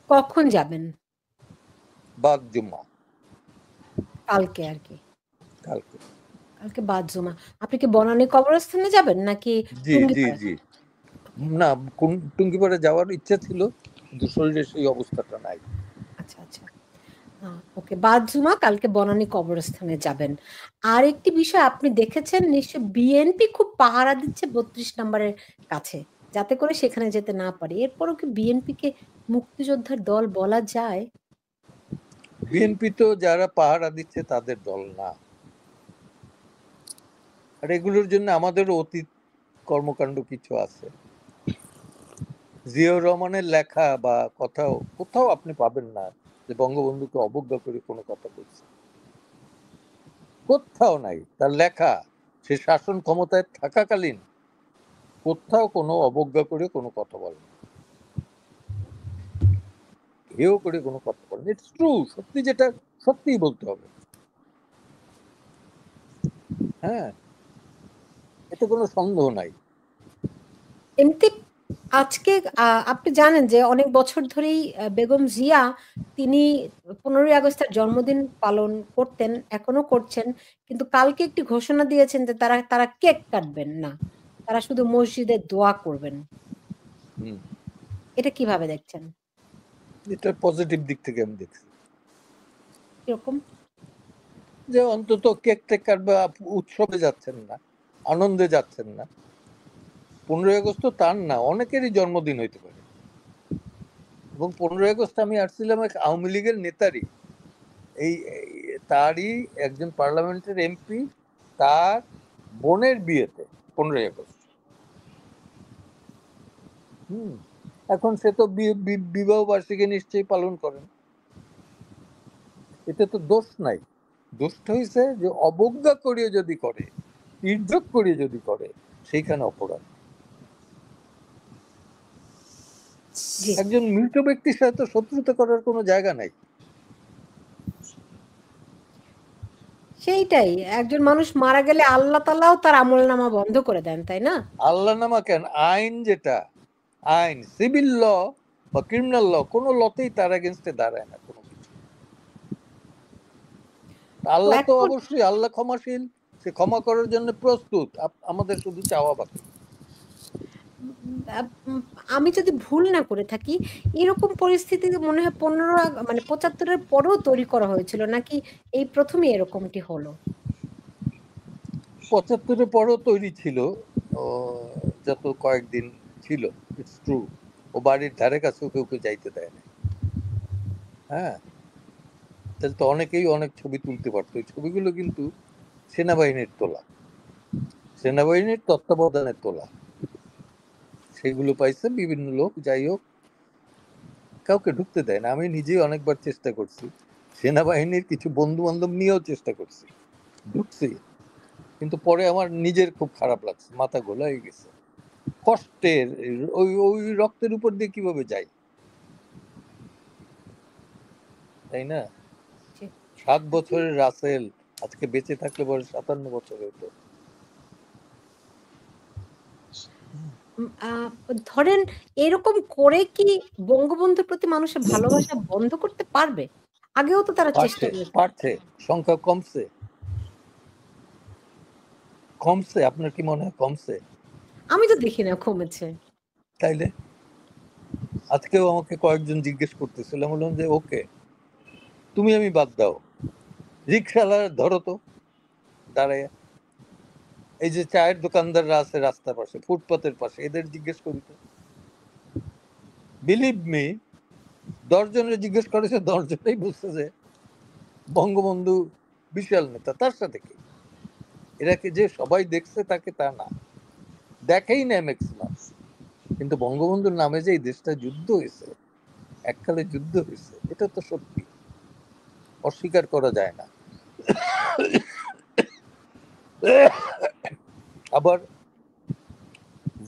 কখন যাবেন? বাদ জুম্মা, কালকে আর কি। কালকে। কালকে বাদ জুমা। আপনি কি বনানী কবরস্থানে যাবেন নাকি জি জি টুঙ্গিপাড়ায়? জি না, টুঙ্গিপাড়ে যাওয়ার ইচ্ছা ছিল, কিন্তু শরীরের সেই অবস্থাটা নাই। আচ্ছা আচ্ছা, ওকে, বাদ জুমা কালকে বনানী কবরস্থানে যাবেন। আর একটি বিষয় আপনি দেখেছেন নিশ্চয়, বিএনপি খুব পাহারা দিচ্ছে 32 নম্বরের কাছে, যাতে করে সেখানে যেতে না পারে। এরপরও কি বিএনপি কে মুক্তিযোদ্ধার দল বলা যায়? বিএনপি তো যারা পাহারা দিচ্ছে তাদের দল না, আর এগুলোর জন্য আমাদেরও অতীত কর্মকাণ্ড কিছু আছে। জিয়াউর রহমানের লেখা বা কোথাও কোথাও আপনি পাবেন না যে বঙ্গবন্ধুকে অবজ্ঞা করে কোনো কথা বলছে, কোথাও নাই। তার লেখা সে শাসন ক্ষমতায় থাকাকালীন কোথাও কোনো অবজ্ঞা করে কোনো কথা বলেন, হেও করে কোনো কথা বলেন। ইটস ট্রু, সত্যি যেটা সত্যিই বলতে হবে। হ্যাঁ, এতে কোনো সন্দেহ নাই। এমনিতে আজকে আপনি জানেন যে অনেক বছর ধরেই বেগম জিয়া তিনি 15ই আগস্টের জন্মদিন পালন করতেন, এখনো করছেন, কিন্তু কালকে একটি ঘোষণা দিয়েছেন যে তারা তারা কেক কাটবেন না, তারা শুধু মসজিদে দোয়া করবেন। হুম, এটা কিভাবে দেখছেন? এটা পজিটিভ দিক থেকে আমি দেখছি, কিরকম? যে অন্তত কেক টেক কাটবে, উৎসবে যাচ্ছেন না, আনন্দে যাচ্ছেন না। 15ই আগস্ট তো তার না, অনেকেরই জন্মদিন হইতে পারে। এবং 15ই আগস্ট আমি আসছিলাম এক আওয়ামী লীগের নেতারই, তারই একজন পার্লামেন্টের এমপি, তার বোনের বিয়েতে 15ই আগস্ট। এখন সে তো বিবাহ বার্ষিকী নিশ্চয়ই পালন করেন, এতে তো দোষ নাই। দোষটা হয়েছে যে অবজ্ঞা করিয়ে যদি করে, ইজ্জত করিয়ে যদি করে, সেইখানে অপরাধ। একজন মৃত ব্যক্তির সাথে শত্রুতা করার কোনো জায়গা নাই। সেইটাই, একজন মানুষ মারা গেলে আল্লাহ তাআলাও তার আমলনামা বন্ধ করে দেন, তাই না? আল্লাহ নামা কেন, আইন যেটা, আইন সিভিল ল বা ক্রিমিনাল ল, কোনো লতেই তার এগেনস্টে দাঁড়ায় না কোনো কিছু। আল্লাহ তো অবশ্যই, আল্লাহ ক্ষমাশীল, সে ক্ষমা করার জন্য প্রস্তুত, আমাদের শুধু চাওয়া বাকি। আমি যদি ভুল না করে থাকি, এরকম পরিস্থিতি মনে হয় 75-এর পরেও তৈরি করা হয়েছিল, নাকি এই প্রথমই এরকমটি হলো? 75-এর পরেও তৈরি ছিল, যত কয়েকদিন ছিল। ইটস ট্রু, ও বাড়ির ধারে কাছে কেউ কেউ যাইতে দেয় না। হ্যাঁ, তাহলে তো অনেকেই অনেক ছবি তুলতে পারতো। ওই ছবিগুলো কিন্তু সেনাবাহিনীর তোলা, সেনাবাহিনীর তত্ত্বাবধানের তোলা, সেগুলো পাইছে বিভিন্ন লোক। যাই হোক, কাউকে ঢুকতে দেয় না। আমি নিজেই অনেকবার চেষ্টা করছি, সেনাবাহিনীর কিছু বন্ধু বান্ধব নিয়েও চেষ্টা করছি, ঢুকছি, কিন্তু পরে আমার নিজের খুব খারাপ লাগছে, মাথা ঘোলা হয়ে গেছে। কষ্টের ওই ওই রক্তের উপর দিয়ে কিভাবে যাই, তাই না? 7 বছরের রাসেল আজকে বেঁচে থাকলে পরে 57 বছর হতো। ধরেন এরকম করে কি বঙ্গবন্ধুর প্রতি মানুষের ভালোবাসা বন্ধ করতে পারবে? আগেও তো তারা চেষ্টা করেছে। পারছে, সংখ্যা কমছে, কমছে। আপনার কি মনে হয় কমছে? আমি তো দেখি না কমেছে। তাইলে আজকেও আমাকে কয়েকজন জিজ্ঞেস করতেছিল, বললাম যে ওকে, তুমি আমি বাদ দাও, রিক্সাওয়ালা ধরো তো দাঁড়ায়, এই যে চায়ের দোকানদাররা আছে রাস্তার পাশে, ফুটপাতের পাশে, এদের জিজ্ঞেস করি তো। বিলিভ মি, 10 জনের জিজ্ঞেস করেছে, 10 জনেই বুঝছে যে বঙ্গবন্ধু বিশাল নেতা। তার সাথে কি এরা কি যে সবাই দেখছে তাকে তা না, দেখেই না ম্যাক্সিমাম। কিন্তু বঙ্গবন্ধুর নামে যে এই দেশটা যুদ্ধ হয়েছে, এককালে যুদ্ধ হয়েছে, এটা তো সত্যি, অস্বীকার করা যায় না। আবার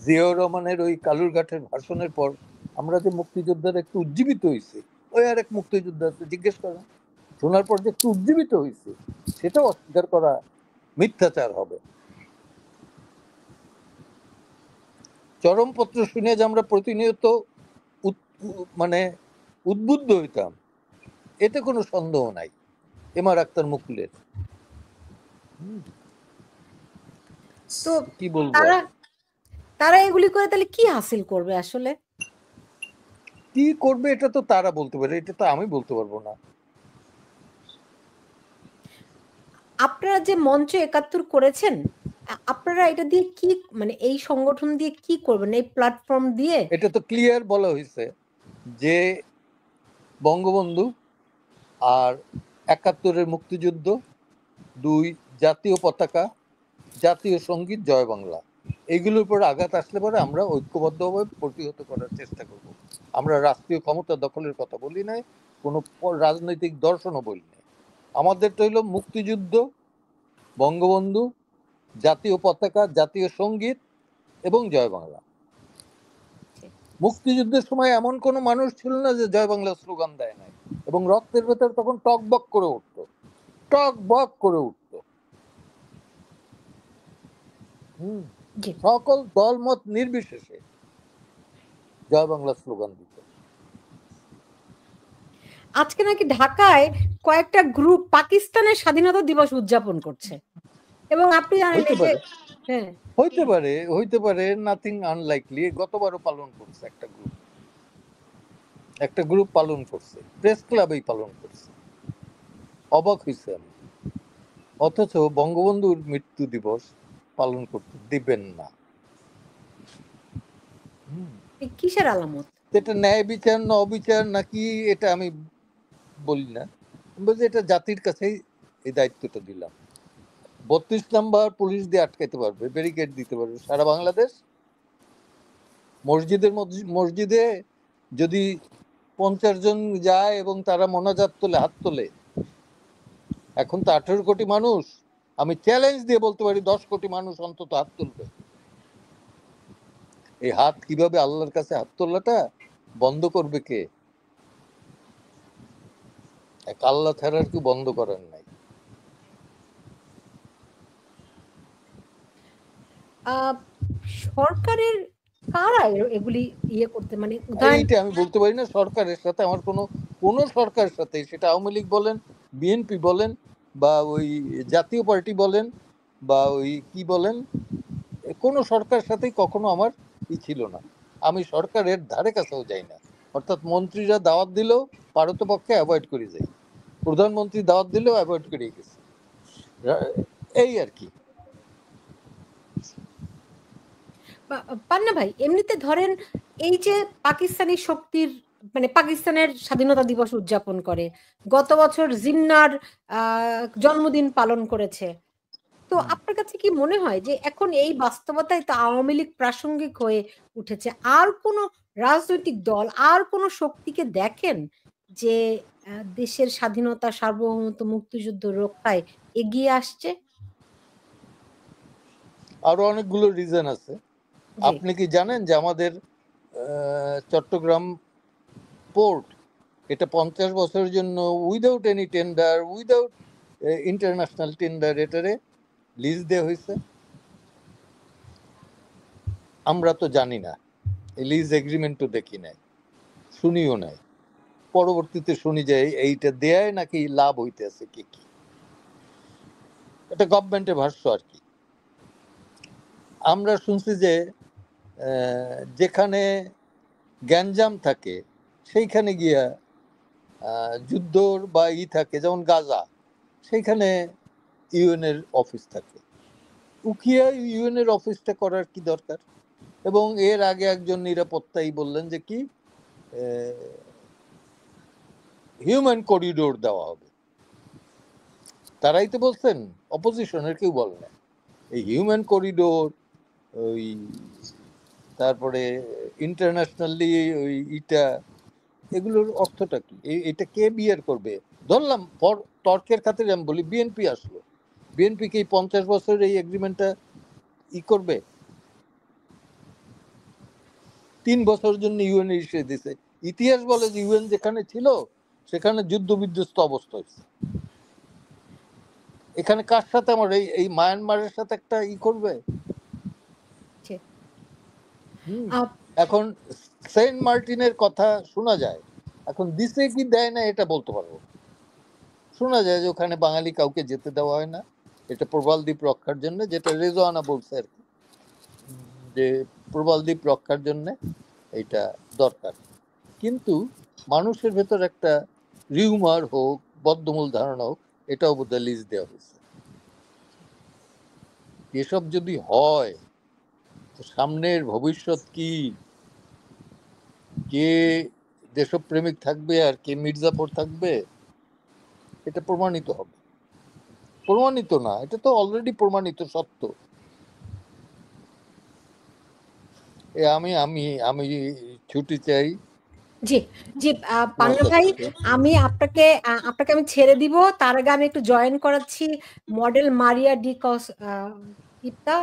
জিয়াউর রহমানের ওই কালুরঘাটের ভাষণের পর আমরা যে মুক্তিযোদ্ধারা একটু উজ্জীবিত হয়েছে, ওই আরেক মুক্তিযোদ্ধা আছে, জিজ্ঞেস করা, শোনার পর যে একটু উজ্জীবিত হয়েছে, সেটাও অস্বীকার করা মিথ্যাচার হবে। চরমপত্র শুনে যে আমরা প্রতিনিয়ত মানে উদ্বুদ্ধ হইতাম, এতে কোনো সন্দেহ নাই এমআর আক্তার মুকুলের। তো কি বলবো, তারা এগুলি করে তাহলে কি হাসিল করবে আসলে? কি করবে এটা তো তারা বলতে পারে, এটা তো আমি বলতে পারবো না। আপনারা যে মঞ্চ ৭১ করেছেন, আপনারা এটা দিয়ে কি মানে এই সংগঠন দিয়ে কি করবেন, এই প্ল্যাটফর্ম দিয়ে? এটা তো ক্লিয়ার বলা হয়েছে যে বঙ্গবন্ধু আর ৭১-এর মুক্তিযুদ্ধ, ২ জাতীয় পতাকা, জাতীয় সঙ্গীত, জয় বাংলা, এইগুলোর উপর আঘাত আসলে পরে আমরা ঐক্যবদ্ধভাবে প্রতিহত করার চেষ্টা করব। আমরা রাষ্ট্রীয় ক্ষমতা দখলের কথা বলি নাই, কোনো রাজনৈতিক দর্শনও বলি নাই। আমাদের তো হইল মুক্তিযুদ্ধ, বঙ্গবন্ধু, জাতীয় পতাকা, জাতীয় সঙ্গীত এবং জয় বাংলা। মুক্তিযুদ্ধের সময় এমন কোনো মানুষ ছিল না যে জয় বাংলা স্লোগান দেয় নাই, এবং রক্তের ভেতর তখন টকবক করে উঠত, টকবক করে উঠত। সকল দলমত নির্বিশেষে জয় বাংলা স্লোগান দিত। আজকে নাকি ঢাকায় কয়েকটা গ্রুপ পাকিস্তানের স্বাধীনতা দিবস উদযাপন করছে, এবং আপনি জানেন হ্যাঁ হইতে পারে, নাথিং আনলাইকলি। গতবারও পালন করছে একটা গ্রুপ পালন করছে, প্রেস ক্লাবেই পালন করছে, অবাক হয়েছে আমি। অথচ বঙ্গবন্ধুর মৃত্যু দিবস পালন করতে দিবেন না, কিসের আলামত? এটা ন্যায় বিচার না অবিচার নাকি এটা আমি বলি না, বলছি এটা জাতির কাছেই এই দায়িত্বটা দিলাম। ৩২ নাম্বার পুলিশ দিয়ে আটকাইতে পারবে, ব্যারিকেড দিতে পারবে সারা বাংলাদেশ। মসজিদে যদি 50 জন যায় এবং তারা মোনাজাত তোলে, হাত তোলে, এখন তো 18 কোটি মানুষ, আমি চ্যালেঞ্জ দিয়ে বলতে পারি 10 কোটি মানুষ অন্তত হাত তুলবে। এই হাত কিভাবে আল্লাহর কাছে হাত তোলাটা বন্ধ করবে কে? এক আল্লাহ ছাড়ার কি বন্ধ করার নাই। সরকারের কারা এগুলি ইয়ে করতে, মানে এইটা আমি বলতে পারি না। সরকারের সাথে আমার কোনো সরকারের সাথে, সেটা আওয়ামী লীগ বলেন, বিএনপি বলেন, বা ওই জাতীয় পার্টি বলেন, বা ওই কি বলেন, কোনো সরকারের সাথেই কখনো আমার ছিল না। আমি সরকারের ধারে কাছেও যাই না। অর্থাৎ মন্ত্রীরা দাওয়াত দিলেও পারতপক্ষে অ্যাভয়েড করে যাই, প্রধানমন্ত্রী দাওয়াত দিলেও অ্যাভয়েড করে গেছে, এই আর কি। পান্না ভাই, এমনিতে ধরেন এই যে পাকিস্তানি শক্তির মানে পাকিস্তানের স্বাধীনতা দিবস উদযাপন করে, গত বছর জিন্নার জন্মদিন পালন করেছে, তো আপনার কাছে কি মনে হয় যে এখন এই বাস্তবতায় তো আওয়ামী লীগ প্রাসঙ্গিক হয়ে উঠেছে, আর কোন রাজনৈতিক দল আর কোন শক্তিকে দেখেন যে দেশের স্বাধীনতা, সার্বভৌমত্ব, মুক্তিযুদ্ধ রক্ষায় এগিয়ে আসছে? আরো অনেকগুলো রিজন আছে। আপনি কি জানেন যে আমাদের চট্টগ্রাম পোর্ট, এটা 50 বছরের জন্য without any tender, without international tender এটারে লিজ দেওয়া হয়েছে? আমরা তো জানি না, লিজ এগ্রিমেন্টও দেখি নাই, শুনিও নাই। পরবর্তীতে শুনি যে এইটা দেয় নাকি লাভ হইতে আছে কি কি, এটা গভর্নমেন্টের ভাষ্য আর কি। আমরা শুনছি যে যেখানে গ্যাঞ্জাম থাকে সেইখানে গিয়া যুদ্ধর বা থাকে, যেমন গাজা, সেইখানে ইউএনের অফিস থাকে। উকিয়া ইউএনের অফিসটা করার কি দরকার? এবং এর আগে একজন নিরাপত্তাই বললেন যে কি হিউম্যান করিডোর দেওয়া হবে। তারাই তো বলছেন, অপোজিশনের কেউ বলে না। এই হিউম্যান করিডোর, ওই তারপরে ইন্টারন্যাশনালি ওই এগুলোর অর্থটা কি? এটা কে বিয়ার করবে? ধরলাম তর্কের খাতিরে আমি বলি বিএনপি আসলো, বিএনপি কি 50 বছরের এই এগ্রিমেন্টটা করবে? 3 বছরের জন্য ইউএন এসে দিছে। ইতিহাস বলে যে ইউএন যেখানে ছিল সেখানে যুদ্ধ বিধ্বস্ত অবস্থা হয়েছে। এখানে কার সাথে আমার এই মায়ানমারের সাথে একটা করবে? এখন সেন্ট মার্টিনের কথা শোনা যায়, এখন দিছে কি দেয় না এটা বলতে পারবো। শোনা যায় যে ওখানে বাঙালি কাউকে যেতে দেওয়া হয় না, এটা প্রবাল দ্বীপ রক্ষার জন্য, যেটা রেজওয়ানা বলছে আর কি, যে প্রবাল দ্বীপ রক্ষার জন্য এটা দরকার। কিন্তু মানুষের ভেতর একটা রিউমার হোক, বদ্ধমূল ধারণা হোক, এটাও বোধহয় লিজ দেওয়া হয়েছে। এসব যদি হয় তো সামনের ভবিষ্যৎ কি? কে দেশপ্রেমিক থাকবে আর কে মির্জাফর থাকবে, এটা প্রমাণিত হবে। প্রমাণিত না, এটা তো অলরেডি প্রমাণিত সত্য। আমি আমি আমি ছুটি চাই। জি জি পান্না ভাই, আমি আপনাকে আমি ছেড়ে দিব। তার আগে আমি একটু জয়েন করাচ্ছি মডেল মারিয়া ডি ইপ্তা।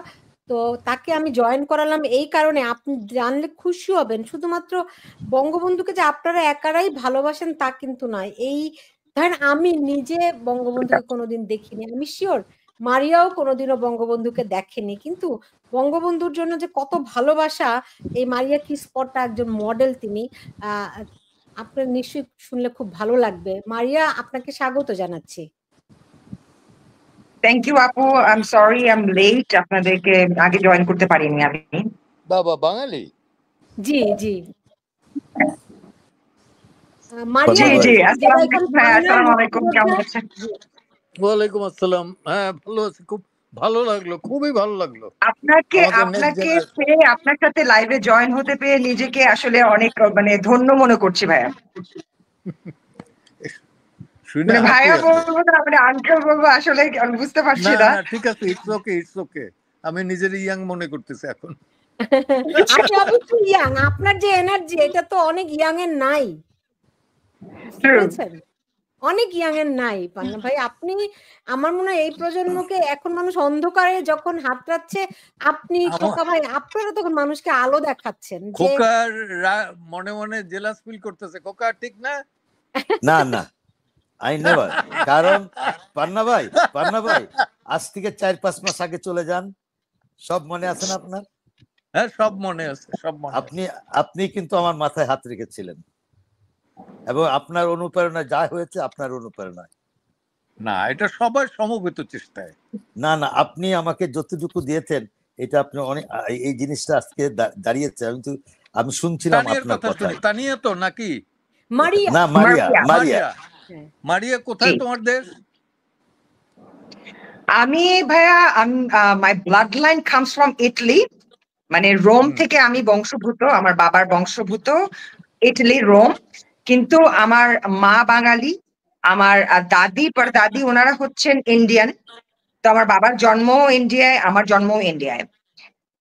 তো তাকে আমি জয়েন করালাম এই কারণে, আপনি জানলে খুশি হবেন, শুধুমাত্র বঙ্গবন্ধুকে যে আপনারা একারাই ভালোবাসেন তা কিন্তু নয়। এই ধরেন আমি নিজে বঙ্গবন্ধুকে কোনোদিন দেখিনি, আমি শিওর মারিয়াও কোনোদিনও বঙ্গবন্ধুকে দেখেনি, কিন্তু বঙ্গবন্ধুর জন্য যে কত ভালোবাসা, এই মারিয়া কি স্পটটা একজন মডেল তিনি। আপনার নিশ্চয়ই শুনলে খুব ভালো লাগবে। মারিয়া, আপনাকে স্বাগত জানাচ্ছি। থ্যাংক ইউ আপু, I am sorry I am late, আপনাদেরকে আগে জয়েন করতে পারিনি আমি। বাবা বাঙালি? জি জি মারিয়া, জি জি, আসসালামু আলাইকুম, কেমন আছেন? ওয়ালাইকুম আসসালাম। হ্যাঁ ভালো আছি, খুব ভালো লাগলো, খুবই ভালো লাগলো আপনাকে পেয়ে, আপনার সাথে লাইভে জয়েন হতে পেরে নিজেকে আসলে অনেক ধন্য মনে করছি ভাইয়া। ভাইয়া বলবো না, আঙ্কেল বলবো, আসলে বুঝতে পারছি না। ঠিক আছে, ইটস ওকে ইটস ওকে। আমি নিজের ইয়াং মনে করতেছি এখন। আপনি অবশ্যই ইয়াং, আপনার যে এনার্জি এটা তো অনেক ইয়াং এর নাই, অনেক ইয়াং এর নাই পান্না ভাই। আপনি, আমার মনে হয় এই প্রজন্মকে, এখন মানুষ অন্ধকারে যখন হাতড়াচ্ছে, আপনি খোকা ভাই আপনারা তখন মানুষকে আলো দেখাচ্ছেন। খোকার মনে মনে জেলাস ফিল করতেছে, খোকা ঠিক না? না না, আই নেভার। কারণ পান্না ভাই আজ থেকে 4-5 মাস আগে চলে যান, সব মনে আছে না আপনার? হ্যাঁ সব মনে আছে, সব মনে। আপনি কিন্তু আমার মাথায় হাত রেখেছিলেন, এবং আপনার অনুপ্রেরণা যা হয়েছে আপনার অনুপ্রেরণায় না, এটা সবার সমবেত চেষ্টায়। না না, আপনি আমাকে যতটুকু দিয়েছেন এটা আপনি অনেক, এই জিনিসটা আজকে দাঁড়িয়েছে। আমি শুনছিলাম আপনার কথা। তানিয়া তো নাকি? মারিয়া। না, মারিয়া কোথায় তোমার দেশ? আমি ভাইয়া, মাই blood line comes from Italy, মানে রোম থেকে আমি বংশভূত, আমার বাবার বংশভূত ইটালি, রোম। কিন্তু আমার মা বাঙালি, আমার দাদি পরদাদি ওনারা হচ্ছেন ইন্ডিয়ান। তো আমার বাবার জন্ম ইন্ডিয়ায়, আমার জন্ম ইন্ডিয়ায়,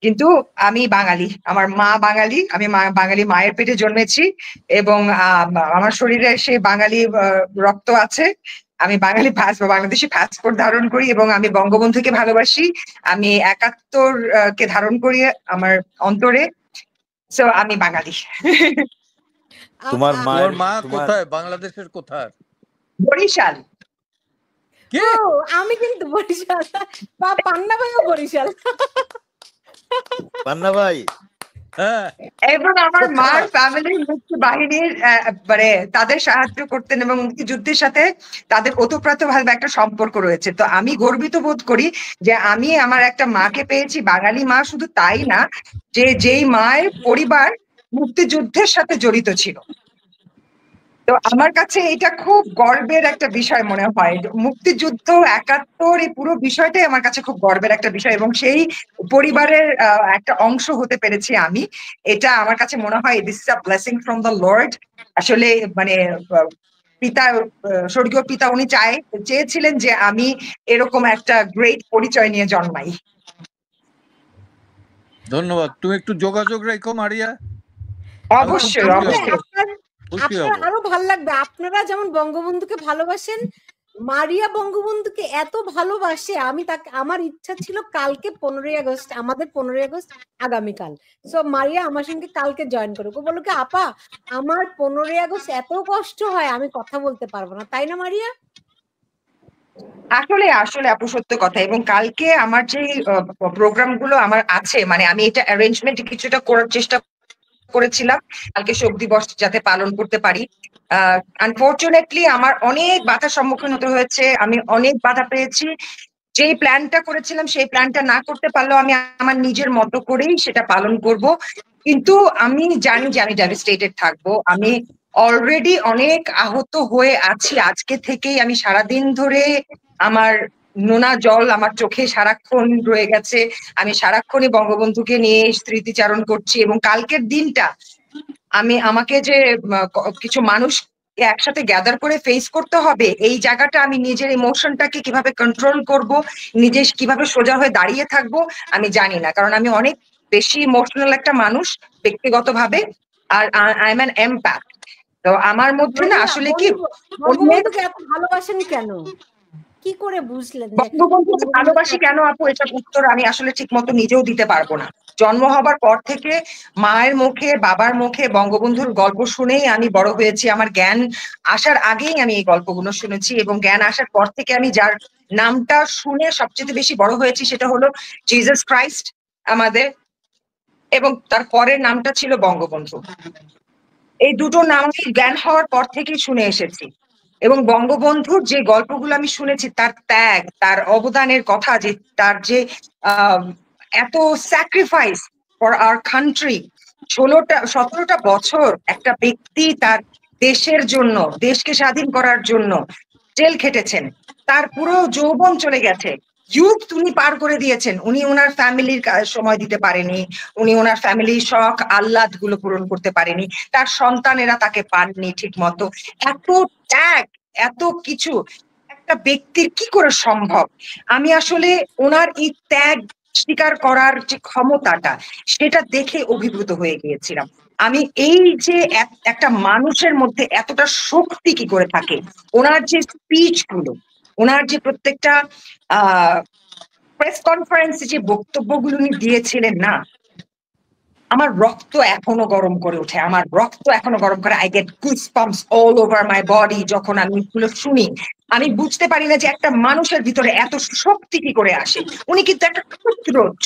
কিন্তু আমি বাঙালি। আমার মা বাঙালি, আমি বাঙালি মায়ের পেটে জন্মেছি, এবং আমার শরীরে সেই বাঙালি রক্ত আছে। আমি বাঙালি বাংলাদেশি পাসপোর্ট ধারণ করি, এবং আমি বঙ্গবন্ধুকে ভালোবাসি। আমি ৭১ কে ধারণ করি আমার অন্তরে। সো আমি বাঙালি। তোমার মা কোথায়? বাংলাদেশের কোথায়? বরিশাল। আমি কিন্তু বরিশাল, পান্না ভাইও বরিশাল। পান্না ভাই, এবং আমার মার ফ্যামিলির মুক্তি বাহিনীর মানে তাদের সাহায্য করতেন, এবং মুক্তিযুদ্ধের সাথে তাদের ওতপ্রোতভাবে একটা সম্পর্ক রয়েছে। তো আমি গর্বিত বোধ করি যে আমি আমার একটা মাকে পেয়েছি, বাঙালি মা। শুধু তাই না, যেই মায়ের পরিবার মুক্তিযুদ্ধের সাথে জড়িত ছিল। তো আমার কাছে এটা খুব গর্বের একটা বিষয় মনে হয়। মুক্তিযুদ্ধ, ৭১, এই পুরো বিষয়টাই আমার কাছে খুব গর্বের একটা বিষয়, এবং সেই পরিবারের একটা অংশ হতে পেরেছি আমি। এটা আমার কাছে মনে হয় this is a blessing from the Lord. আসলে মানে পিতা, স্বর্গীয় পিতা, উনি চেয়েছিলেন যে আমি এরকম একটা গ্রেট পরিচয় নিয়ে জন্মাই। ধন্যবাদ। তুমি একটু যোগাযোগ রেখো মারিয়া। অবশ্যই অবশ্যই। আপনার আরো ভালো লাগবে। আপনারা যেমন বঙ্গবন্ধুকে ভালোবাসেন, মারিয়া বঙ্গবন্ধুকে এত ভালোবাসে, আমি তাকে, আমার ইচ্ছা ছিল কালকে 15ই আগস্ট, আমাদের 15ই আগস্ট আগামীকাল, সো মারিয়া আমার সঙ্গে কালকে জয়েন করুক। ও বলো কি আপা আমার 15ই আগস্ট এত কষ্ট হয় আমি কথা বলতে পারবো না, তাই না মারিয়া? আসলে আসলে আপু সত্য কথা। এবং কালকে আমার যে প্রোগ্রাম গুলো আমার আছে, মানে আমি এটা অ্যারেঞ্জমেন্ট কিছুটা করার চেষ্টা করেছিলাম কালকে শোক দিবস যাতে পালন করতে পারি। আনফরচুনেটলি আমার অনেক বাধার সম্মুখীন হতে হয়েছে, আমি অনেক বাধা পেয়েছি। যেই প্ল্যানটা করেছিলাম সেই প্ল্যানটা না করতে পারলেও আমি আমার নিজের মতো করেই সেটা পালন করব। কিন্তু আমি জানি যে আমি ডেভাস্টেটেড থাকবো। আমি অলরেডি অনেক আহত হয়ে আছি আজকে থেকেই। আমি সারাদিন ধরে আমার নোনা জল আমার চোখে সারাক্ষণ রয়ে গেছে। আমি সারাক্ষণই বঙ্গবন্ধুকে নিয়ে স্মৃতিচারণ করছি। এবং কালকের দিনটা আমাকে যে কিছু মানুষ একসাথে গ্যাদার করে ফেস করতে হবে, এই জায়গাটা আমি নিজের ইমোশনটাকে কিভাবে কন্ট্রোল করব, নিজে কিভাবে সোজা হয়ে দাঁড়িয়ে থাকবো আমি জানি না। কারণ আমি অনেক বেশি ইমোশনাল একটা মানুষ ব্যক্তিগতভাবে, আর আই এম অ্যান এমপ্যাথ। তো আমার মধ্যে না আসলে কি বঙ্গবন্ধুকে এত ভালোবাসেন কেন, কি করে বুঝলেন যে বঙ্গবন্ধুকে ভালোবাসি কেন আপু, এটার উত্তর আমি আসলে ঠিক মতো নিজেও দিতে পারবো না। জন্ম হবার পর থেকে মায়ের মুখে বাবার মুখে বঙ্গবন্ধুর গল্প শুনেই আমি বড় হয়েছি। আমার জ্ঞান আসার আগেই আমি এই গল্পগুলো শুনেছি, এবং জ্ঞান আসার পর থেকে আমি যার নামটা শুনে সবচেয়ে বেশি বড় হয়েছি সেটা হলো জিসাস ক্রাইস্ট আমাদের, এবং তার পরের নামটা ছিল বঙ্গবন্ধু। এই দুটো নাম আমি জ্ঞান হওয়ার পর থেকেই শুনে এসেছি। এবং বঙ্গবন্ধুর যে গল্পগুলো আমি শুনেছি, তার ত্যাগ, তার অবদানের কথা, যে তার যে এত স্যাক্রিফাইস ফর আওয়ার কান্ট্রি, 17টা বছর একটা ব্যক্তি তার দেশের জন্য, দেশকে স্বাধীন করার জন্য জেল খেটেছেন। তার পুরো যৌবন চলে গেছে, ইউথ উনি পার করে দিয়েছেন। উনি ওনার ফ্যামিলির সময় দিতে পারেনি, উনি ওনার ফ্যামিলির শখ আহ্লাদ গুলো পূরণ করতে পারেনি, তার সন্তানেরা তাকে পাননি ঠিক মতো। এত ত্যাগ, এত কিছু একটা ব্যক্তির কি করে সম্ভব? আমি আসলে ওনার এই ত্যাগ স্বীকার করার যে ক্ষমতাটা, সেটা দেখে অভিভূত হয়ে গিয়েছিলাম। আমি এই যে একটা মানুষের মধ্যে এতটা শক্তি কি করে থাকে, ওনার যে স্পিচ গুলো, ওনার যে প্রত্যেকটা প্রেস কনফারেন্সে যে বক্তব্যগুলো উনি দিয়েছিলেন না, আমার রক্ত এখনো গরম করে ওঠে, আমার রক্ত এখনো গরম করে। I get goosebumps all over my body যখন আমি এগুলো শুনি। আমি বুঝতে পারি না যে একটা মানুষের ভিতরে এত শক্তি কি করে আসে। উনি কিন্তু একটা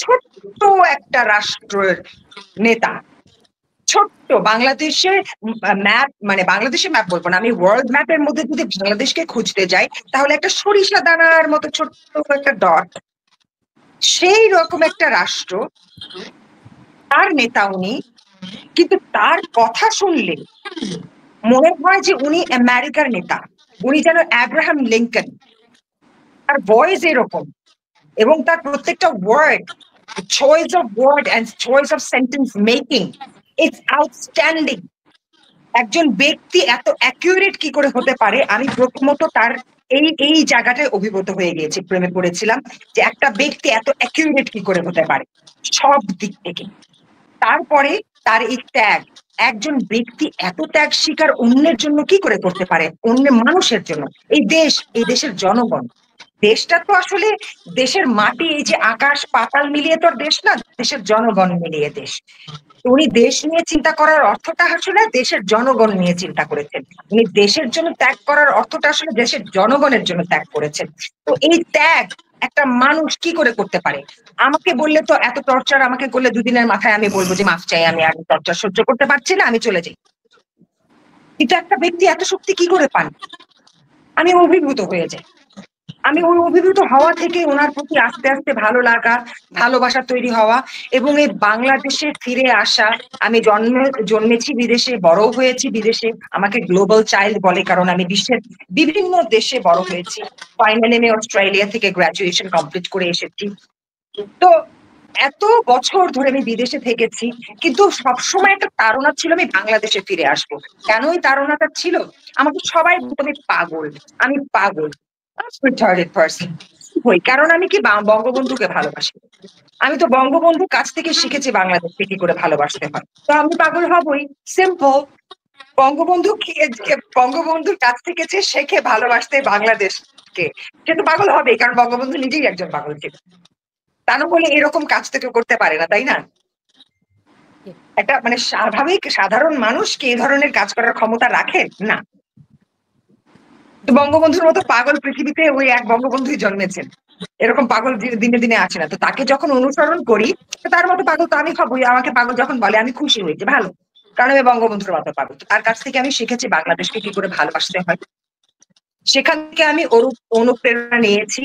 ছোট্ট একটা রাষ্ট্রের নেতা, ছোট্ট বাংলাদেশের ম্যাপ, মানে বাংলাদেশের ম্যাপ বলবো না, আমি ওয়ার্ল্ড ম্যাপের মধ্যে যদি বাংলাদেশকে খুঁজতে যাই তাহলে একটা সরিষা দানার মতো ছোট্ট একটা ডট, সেই রকম একটা রাষ্ট্র, তার নেতা উনি। কিন্তু তার কথা শুনলে মনে হয় যে উনি আমেরিকার নেতা, উনি যেন অ্যাব্রাহাম লিঙ্কন। তার ভয়েস এরকম, এবং তার প্রত্যেকটা word, choice of word and choice of sentence making, it's outstanding. একজন ব্যক্তি এত অ্যাকিউরেট কি করে হতে পারে, আমি প্রথমত তার এই জায়গাটায় অভিভূত হয়ে গিয়েছি, প্রেমে পড়েছিলাম যে একটা ব্যক্তি এত অ্যাকিউরেট কি করে হতে পারে সব দিক থেকে। তারপরে তার এই ত্যাগ, একজন ব্যক্তি এত ত্যাগ স্বীকার অন্যের জন্য কি করে করতে পারে, অন্য মানুষের জন্য। এই দেশ, এই দেশের জনগণ, দেশটা তো আসলে দেশের মাটি, এই যে আকাশ পাতাল মিলিয়ে তো দেশ না, দেশের জনগণ মিলিয়ে দেশ। উনি দেশ নিয়ে চিন্তা করার অর্থটা আসলে দেশের জনগণ নিয়ে চিন্তা করেছেন। উনি দেশের জন্য ত্যাগ করার অর্থটা আসলে দেশের জনগণের জন্য ত্যাগ করেছেন। তো এই ত্যাগ একটা মানুষ কি করে করতে পারে? আমাকে বললে তো এত টর্চার আমাকে করলে দুদিনের মাথায় আমি বলবো যে মাফ চাই, আমি আর টর্চার সহ্য করতে পারছি না, আমি চলে যাই। কিন্তু একটা ব্যক্তি এত শক্তি কি করে পান? আমি অভিভূত হয়ে যাই। আমি ওই অভিভূত হওয়া থেকে ওনার প্রতি আস্তে আস্তে ভালো লাগা, ভালোবাসা তৈরি হওয়া, এবং এই বাংলাদেশে ফিরে আসা। আমি জন্মেছি বিদেশে, বড় হয়েছি বিদেশে, আমাকে গ্লোবাল চাইল্ড বলে কারণ আমি বিশ্বের বিভিন্ন দেশে বড় হয়েছি। ফাইনালি আমি অস্ট্রেলিয়া থেকে গ্রাজুয়েশন কমপ্লিট করে এসেছি। তো এত বছর ধরে আমি বিদেশে থেকেছি, কিন্তু সবসময় একটা তাড়না ছিল আমি বাংলাদেশে ফিরে আসবো। কেন এই তাড়নাটা ছিল? আমাকে সবাই বলতো আমি পাগল, আমি পাগল, কারণ আমি কি বঙ্গবন্ধুকে ভালোবাসি। আমি তো বঙ্গবন্ধুর কাছ থেকে শিখেছি বাংলাদেশকে কি করে ভালোবাসতে হয়, তো আমি পাগল হবই, সিম্পল। বঙ্গবন্ধুর কাছ থেকে যে শেখে ভালোবাসতে বাংলাদেশকে, সে তো পাগল হবে, কারণ বঙ্গবন্ধু নিজেই একজন পাগল ছিল। তা না বলে এরকম কাজ তো কেউ করতে পারে না, তাই না? একটা মানে স্বাভাবিক সাধারণ মানুষ কি এই ধরনের কাজ করার ক্ষমতা রাখে না। তো বঙ্গবন্ধুর মতো পাগল পৃথিবীতে ওই এক বঙ্গবন্ধুই জন্মেছেন, এরকম পাগল দিনে দিনে আসে না। তো তাকে যখন অনুসরণ করি, তার মতো পাগল তো আমি হবই। আমাকে পাগল যখন বলে আমি খুশি হই, যে ভালো, কারণ আমি বঙ্গবন্ধুর মতো পাগল। তো তার কাছ থেকে আমি শিখেছি বাংলাদেশকে কি করে ভালোবাসতে হয়। সেখান থেকে আমি অনুপ্রেরণা নিয়েছি,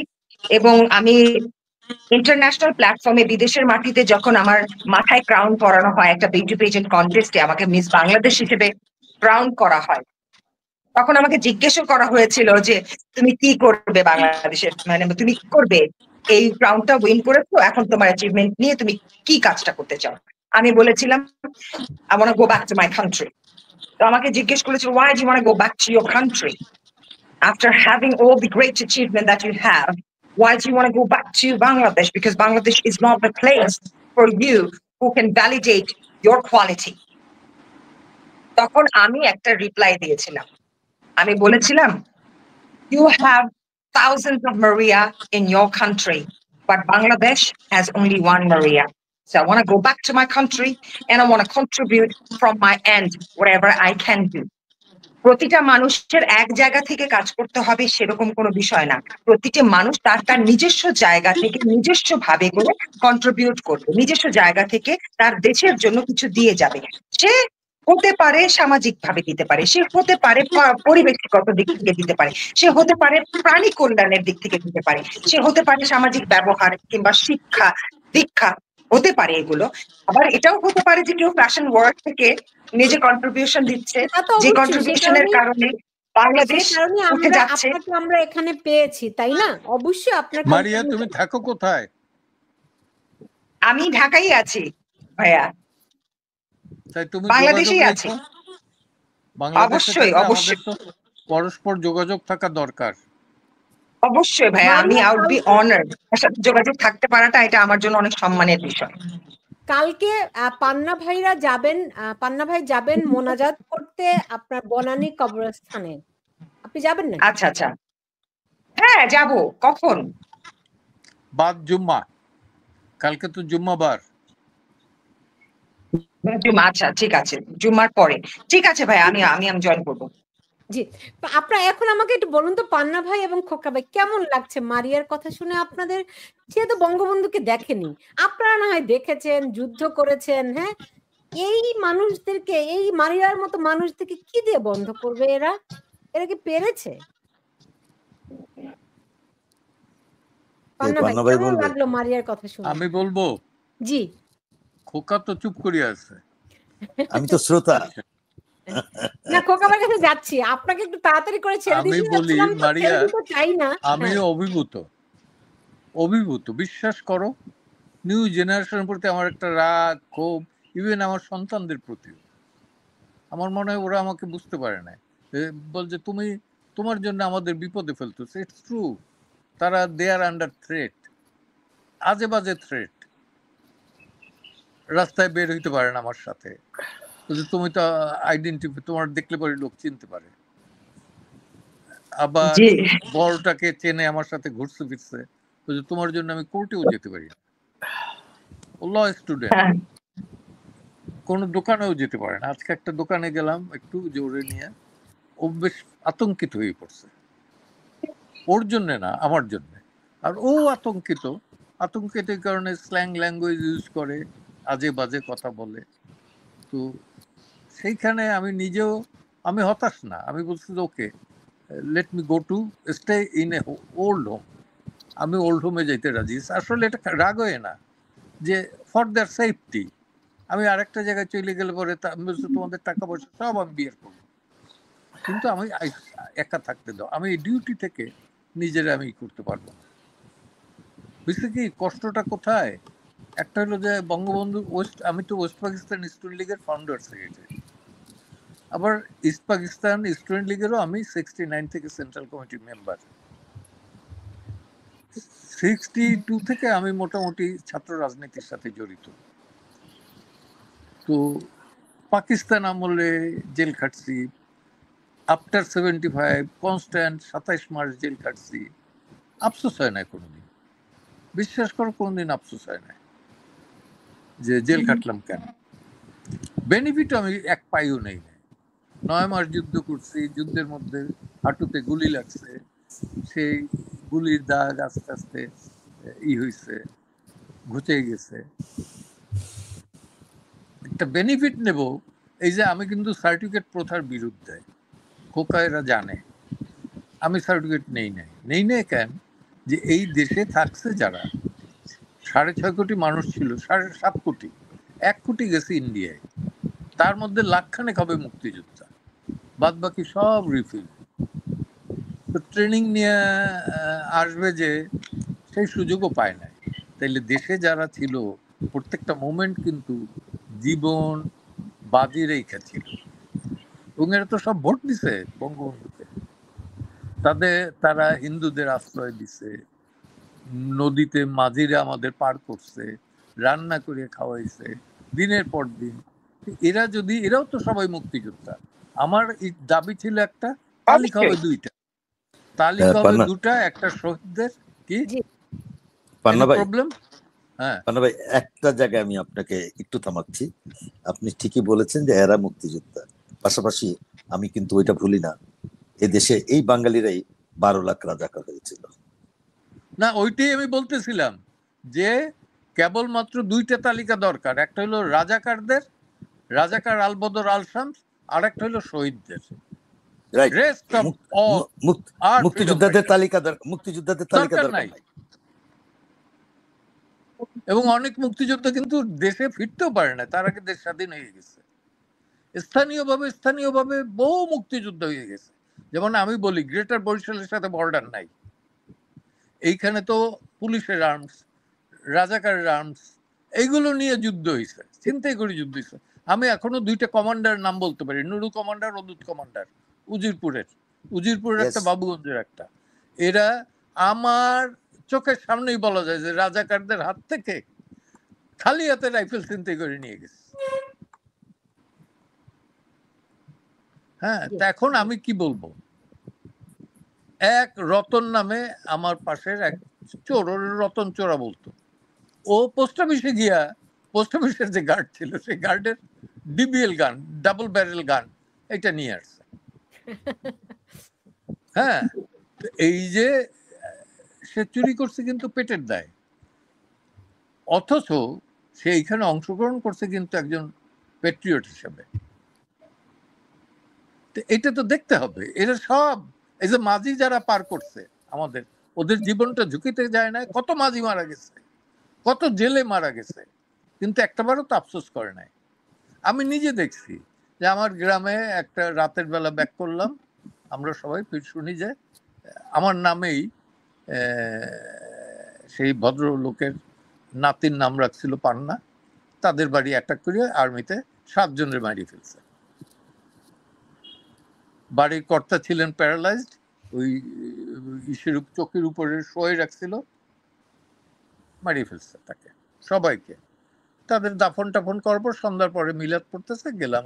এবং আমি ইন্টারন্যাশনাল প্ল্যাটফর্মে বিদেশের মাটিতে যখন আমার মাথায় ক্রাউন পরানো হয়, একটা বিউটি পেজেন্ট কন্টেস্টে আমাকে মিস বাংলাদেশ হিসেবে ক্রাউন করা হয়, তখন আমাকে জিজ্ঞেসও করা হয়েছিল যে তুমি কি করবে বাংলাদেশের, মানে তুমি কি করবে, এই ক্রাউনটা উইন করেছো, এখন তোমার অ্যাচিভমেন্ট নিয়ে তুমি কি কাজটা করতে চাও। আমি বলেছিলাম I want to go back to my country. তো আমাকে জিজ্ঞেস করেছিল, why do you want to go back to your country after having all the great achievement that you have? Why do you want to go back to Bangladesh? Because Bangladesh is not the place for you who can validate your quality. তখন আমি একটা reply দিয়েছিলাম, আমি বলেছিলাম, you have thousands of Maria in your country, but Bangladesh has only one Maria. So I want to go back to my country and I want to contribute from my end whatever I can do. প্রতিটা মানুষের এক জায়গা থেকে কাজ করতে হবে সেরকম কোনো বিষয় না। প্রতিটি মানুষ তার তার নিজস্ব জায়গা থেকে নিজস্ব ভাবে করে কন্ট্রিবিউট করবে, নিজস্ব জায়গা থেকে তার দেশের জন্য কিছু দিয়ে যাবে। সে হতে পারে সামাজিক ভাবে দিতে পারে, সে হতে পারে পরিবেশগত দিক থেকে দিতে পারে, সে হতে পারে প্রাণী কল্যাণের দিক থেকে দিতে পারে, সে হতে পারে সামাজিক ব্যবহার কিংবা শিক্ষা দীক্ষা, হতে পারে এগুলো। আবার এটাও হতে পারে যে কেউ ফ্যাশন ওয়ার্ল্ড থেকে নিজে কন্ট্রিবিউশন দিচ্ছে, যে কন্ট্রিবিউশনের কারণে বাংলাদেশ উঠে যাচ্ছে। আমরা এখানে পেয়েছি, তাই না? অবশ্যই আপনার। মারিয়া, তুমি থাকো কোথায়? আমি ঢাকায় আছি ভাইয়া। তাই তুমি বাংলাদেশেই আছি। অবশ্যই অবশ্যই পরস্পর যোগাযোগ থাকা দরকার। অবশ্যই ভাইয়া, আমি আই উড বি অনার্ড। যোগাযোগ থাকতে পারাটা এটা আমার জন্য অনেক সম্মানের বিষয়। কালকে পান্না ভাইরা যাবেন, পান্না ভাই যাবেন মোনাজাত করতে আপনার বনানী কবরস্থানে, আপনি যাবেন না? আচ্ছা আচ্ছা, হ্যাঁ যাব। কখন? বাদ জুম্মা, কালকে তো জুম্মাবার। আচ্ছা ঠিক আছে, জুম্মার পরে। ঠিক আছে ভাই, আমি জয়েন করবো। জি, আপনারা এখন আমাকে একটু বলুন তো, পান্না ভাই এবং খোকা ভাই কেমন লাগছে মারিয়ার কথা শুনে আপনাদের? সে তো বঙ্গবন্ধুকে দেখেনি, আপনারা না হয় দেখেছেন, যুদ্ধ করেছেন। হ্যাঁ, এই মানুষদেরকে, এই মারিয়ার মতো মানুষদেরকে কি দিয়ে বন্ধ করবে এরা? এরা কি পেরেছে? পান্না ভাই কেমন লাগলো মারিয়ার কথা শুনে? আমি বলবো, জি। খোকা তো চুপ করিয়া আছে। আমি তো শ্রোতা। না, খোকাবার কাছে যাচ্ছি, আপনাকে একটু তাড়াতাড়ি করে ছেড়ে দিতে যাচ্ছিলাম। মারিয়া, চাই না, আমি অভিভূত, বিশ্বাস করো। নিউ জেনারেশনের প্রতি আমার একটা রাগ, ক্ষোভ, ইভেন আমার সন্তানদের প্রতি। আমার মনে হয় ওরা আমাকে বুঝতে পারে না, বলছে তুমি, তোমার জন্য আমাদের বিপদে ফেলতেছে। ইটস ট্রু, তারা দে আর আন্ডার থ্রেট, আজে বাজে থ্রেট। রাস্তায় বের হইতে পারে না আমার সাথে, তুমি তো আইডেন্টিফাই, তোমার দেখলে পরে লোক চিনতে পারে। আবার বড়টাকে চেনে, আমার সাথে ঘুরতে ফিরছে, তোমার জন্য আমি কোর্টেও যেতে পারি না। ল স্টুডেন্ট, কোন দোকানেও যেতে পারে না। আজকে একটা দোকানে গেলাম একটু জোরে নিয়ে, ও বেশ আতঙ্কিত হয়ে পড়ছে, ওর জন্য না আমার জন্য। আর ও আতঙ্কিত কারণে স্ল্যাং ল্যাঙ্গুয়েজ ইউজ করে, আজে বাজে কথা বলে। তো সেইখানে আমি নিজেও, আমি হতাশ না, আমি বলছি okay, let me go to stay in a old home. আমি ওল্ড হোমে যেতে রাজি। আসলে এটা রাগ হয়ে না, যে ফর দেয়ার সেফটি। আমি আরেকটা জায়গায় চলে গেলে পরে তোমাদের টাকা পয়সা সব আমি বিয়ার করবো, কিন্তু আমি একা থাকতে দাও। আমি এই ডিউটি থেকে নিজেরা আমি করতে পারবো না। বুঝতে কি কষ্টটা কোথায়? একটা হলো যে বঙ্গবন্ধু আমি তো ওয়েস্ট পাকিস্তান স্টুডেন্ট লীগের ফাউন্ডার সেক্রেটারি, আবার ইস্ট পাকিস্তান স্টুডেন্ট লীগেরও আমি 69 থেকে সেন্ট্রাল কমিটির মেম্বার। 62 থেকে আমি মোটামুটি ছাত্র রাজনীতির সাথে জড়িত। তো পাকিস্তান আমলে জেল খাটছি, আফটার 75 কনস্ট্যান্ট 27 মাস জেল খাটছি, আফসোস হয় না কোনোদিন। বিশ্বাস করো কোনোদিন আফসোস হয় না যে জেল খাটলাম কেন। বেনিফিট আমি এক পাইও নেই। 9 মাস যুদ্ধ করছি, যুদ্ধের মধ্যে হাঁটুতে গুলি লাগছে, সেই গুলির দাগ আস্তে আস্তে হয়েছে, ঘুচে গেছে। একটা বেনিফিট নেব, এই যে আমি কিন্তু সার্টিফিকেট প্রথার বিরুদ্ধে, খোকা এরা জানে আমি সার্টিফিকেট নেই নাই কেন, যে এই দেশে থাকছে যারা 6.5 কোটি মানুষ ছিল, 7.5 কোটি, 1 কোটি গেছে ইন্ডিয়ায়, তার মধ্যে লাখখানেক হবে মুক্তিযোদ্ধা, বাদ বাকি সব রিফিল। তো ট্রেনিং নিয়ে আসবে যে সেই সুযোগও পায় না। তাইলে দেশে যারা ছিল প্রত্যেকটা মোমেন্ট কিন্তু জীবন বাজি রেখেছিল, এবং এরা তো সব ভোট দিছে বঙ্গবন্ধুকে। তারা হিন্দুদের আশ্রয় দিছে, নদীতে মাঝিরা আমাদের পার করছে, রান্না করে খাওয়াইছে দিনের পর দিন। এরাও তো সবাই মুক্তিযোদ্ধা। আমার দাবি ছিল একটা, তালিকা হবে 2টা, তালিকা হবে 2টা, একটা শহীদদের কি প্রবলেম। হ্যাঁ পান্না ভাই, একটা জায়গায় আমি আপনাকে একটু থামাচ্ছি। আপনি ঠিকই বলেছেন যে এরা মুক্তিযোদ্ধা, পাশাপাশি আমি কিন্তু ওইটা ভুলি না, এদেশে এই বাঙালিরাই 12 লাখ রাজাকার হয়েছিল। না, ওইটাই আমি বলতেছিলাম যে কেবলমাত্র 2টা তালিকা দরকার, একটা হলো রাজাকারদের, রাজাকার আলবদর আল শামস, আর একটা হলো শহীদদের। মুক্তিযোদ্ধাদের তালিকা দরকার নাই। এবং অনেক মুক্তিযোদ্ধা কিন্তু দেশে ফিরতেও পারে না, তার আগে দেশ স্বাধীন হয়ে গেছে। স্থানীয়ভাবে বহু মুক্তিযুদ্ধ হয়ে গেছে। যেমন আমি বলি, গ্রেটার বরিশালের সাথে বর্ডার নাই, এইখানে তো পুলিশের আর্মস, রাজাকারের আর্মস, এইগুলো নিয়ে যুদ্ধ হয়েছে, চিন্তাই করে যুদ্ধ হয়েছে। আমি এখনো 2টা কমান্ডার নাম বলতে পারি, নুরু কমান্ডার, অদূত কমান্ডার, উজিরপুরের একটা, বাবুগঞ্জের একটা। এরা আমার চোখের সামনেই বলা যায় যে রাজাকারদের হাত থেকে খালি হাতে রাইফেল চিন্তাই করে নিয়ে গেছে। হ্যাঁ, এখন আমি কি বলবো, এক রতন নামে আমার পাশের এক চোর, রতন চোরা বলতো, ও পোস্ট অফিসে গিয়া, পোস্ট অফিসের যে গার্ড ছিল সেই গার্ডের ডিবিএল গান, ডাবল ব্যারেল গান, এটা নিয়ে আসছে। হ্যাঁ, এই যে সে চুরি করছে কিন্তু পেটের দায়, অথচ সে এইখানে অংশগ্রহণ করছে কিন্তু একজন প্যাট্রিয়ট হিসেবে। এটা তো দেখতে হবে। এরা সব এই যে মাঝি যারা পার করছে আমাদের, ওদের জীবনটা ঝুঁকিতে যায় না? কত মাঝি মারা গেছে, কত জেলে মারা গেছে, কিন্তু একটাবারও তো আফসোস করে নাই। আমি নিজে দেখছি যে আমার গ্রামে একটা রাতের বেলা ব্যাক করলাম, আমরা সবাই শুনি যে আমার নামেই সেই ভদ্রলোকের নাতির নাম রাখছিল পান্না, তাদের বাড়ি অ্যাটাক করে আর্মিতে 7 জনের মারিয়ে ফেলছে। বাড়ির কর্তা ছিলেন প্যারালাইজড, ওই চোখের উপরে শোয়ে রাখছিল, মারিয়ে ফেলছে তাকে, সবাইকে। তাদের দাফন টাফন করবো, সন্ধ্যার পরে মিলাদ পড়তেছে, গেলাম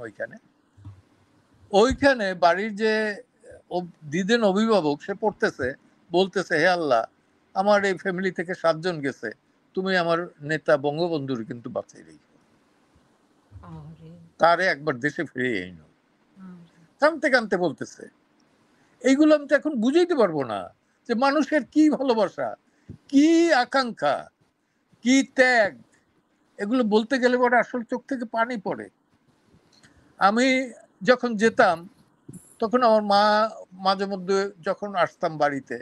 ওইখানে বাড়ির যে দিদেন অভিভাবক, সে পড়তেছে, বলতেছে, হে আল্লাহ, আমার এই ফ্যামিলি থেকে 7 জন গেছে, তুমি আমার নেতা বঙ্গবন্ধুর কিন্তু বাঁচিয়ে রেখো, তারে একবার দেশে ফিরে আইনো। কানতে কানতে বলতেছে। এইগুলো আমি তো এখন বুঝাইতে পারবো না যে মানুষের কি ভালোবাসা, কি আকাঙ্ক্ষা, কি ত্যাগ, এগুলো বলতে গেলে পরে আসল চোখ থেকে পানি পড়ে। আমি যখন যেতাম তখন আমার মা মাঝে মধ্যে যখন আসতাম বাড়িতে,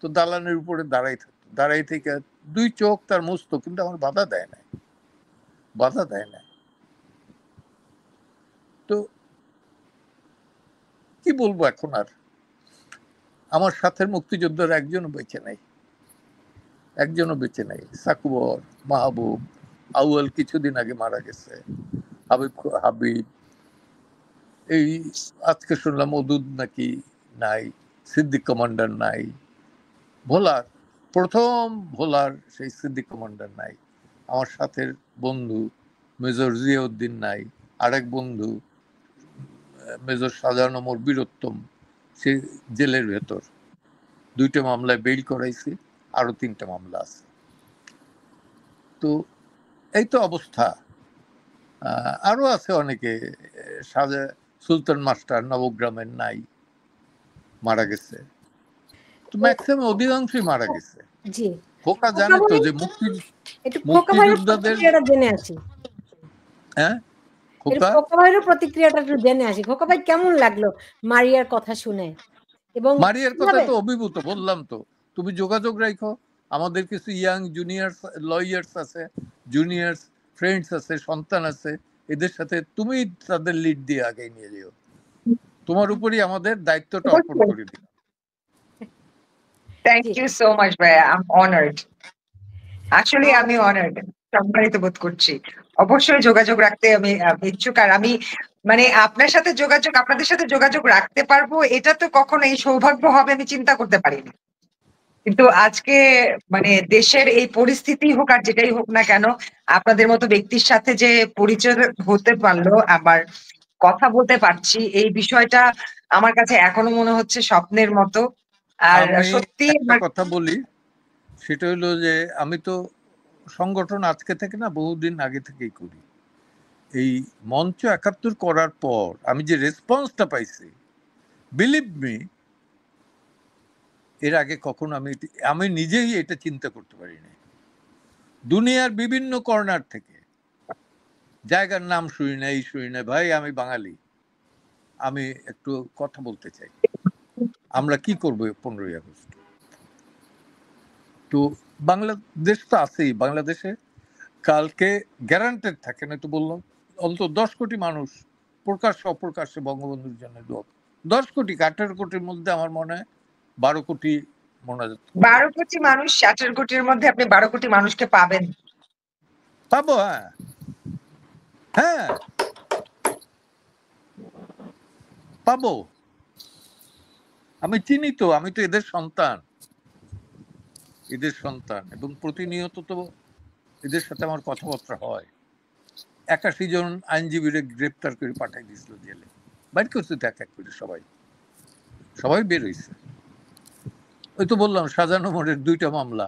তো দালানের উপরে দাঁড়াই থেকে 2 চোখ তার মুছতো, কিন্তু আমার বাধা দেয় না। তো কি বলবো এখন, আর আমার সাথের মুক্তিযোদ্ধার একজনও বেঁচে নাই। সাকুবর, মাহবুব, আউয়াল কিছুদিন আগে মারা গেছে, হাবিব, এই আজকে শুনলাম অদূত নাকি নাই, সিদ্দিক কমান্ডার নাই, ভোলার সেই সিদ্দিক কমান্ডার নাই, আমার সাথের বন্ধু মেজর জিয়াউদ্দিন নাই, আরেক বন্ধু মেজর শাহজাহান ওমর বীরোত্তম, সে জেলের ভেতর, 2টে মামলায় বেইল করাইছি, আরো 3টে মামলা আছে। তো এই তো অবস্থা। আরো আছে অনেকে, সুলতান মাস্টার নবগ্রামের নাই, মারা গেছে। তো ম্যাক্সিমাম অধিকাংশই মারা গেছে। জি, খোকা জানে তো যে একটু খোকা ভাইয়ের মুক্তিযোদ্ধাদের, প্রতিক্রিয়াটা জেনে আসি। হ্যাঁ একটু খোকা খোকা ভাইয়ের প্রতিক্রিয়াটা একটু জেনে আসি। খোকা ভাই কেমন লাগলো মারিয়ার কথা শুনে? এবং মারিয়ার কথা তো অভিভূত, বললাম তো। তুমি যোগাযোগ রাখো, আমাদের কিছু ইয়াং জুনিয়র্স লয়ার্স আছে, জুনিয়র্স ফ্রেন্ডস আছে, সন্তান আছে, এদের সাথে তুমি তাদের লিড দিয়ে আগে নিয়ে যেও। তোমার উপরই আমাদের দায়িত্বটা অর্পণ করে দিও। থ্যাংক ইউ সো মাচ ভাইয়া, আই এম অনার্ড। আসলে আমি অনার্ড, সম্মানিত বোধ করছি। অবশ্যই যোগাযোগ রাখতে আমি ইচ্ছুক। আর আমি মানে আপনাদের সাথে যোগাযোগ রাখতে পারবো, এটা তো কখনো এই সৌভাগ্য হবে আমি চিন্তা করতে পারিনি। কিন্তু আজকে মানে দেশের এই পরিস্থিতি হোক আর যেটাই হোক না কেন, আপনাদের মতো ব্যক্তির সাথে যে পরিচয় হতে পারলো, আবার কথা বলতে পারছি, এই বিষয়টা আমার কাছে এখনো মনে হচ্ছে স্বপ্নের মতো। আর সত্যি একটা কথা বলি, সেটা হলো যে আমি তো সংগঠন আজকে থেকে না, বহুদিন আগে থেকেই করি। এই মঞ্চ 71 করার পর আমি যে রেসপন্সটা পাইছি, বিলিভ মি, এর আগে কখনো আমি নিজেই এটা চিন্তা করতে পারিনি। দুনিয়ার বিভিন্ন কর্নার থেকে, জায়গার নাম শুনি না, এই শুনি না, ভাই আমি বাঙালি, আমি একটু কথা বলতে চাই, আমরা কি করবো 15ই আগস্ট। তো বাংলাদেশ তো আছেই, বাংলাদেশে কালকে গ্যারান্টেড থাকে না, তো বললাম অন্তত 10 কোটি মানুষ প্রকাশ্য অপ্রকাশ্যে বঙ্গবন্ধুর জন্য দোয়া। 10 কোটি, 18 কোটির মধ্যে আমার মনে হয় 12 কোটি মোনাজাত। 12 কোটি মানুষ, 18 কোটির মধ্যে আপনি 12 কোটি মানুষকে পাবেন? পাবো, হ্যাঁ হ্যাঁ পাবো। আমি চিনি তো, আমি তো এদের সন্তান, এবং প্রতিনিয়ত তো এদের সাথে আমার কথাবার্তা হয়। 81 জন আইনজীবীরে গ্রেপ্তার করে পাঠাই দিয়েছিল জেলে, বাইর করছে তো এক এক করে, সবাই বের হয়েছে। ওই তো বললাম শাহজাহান ওমরের 2টা মামলা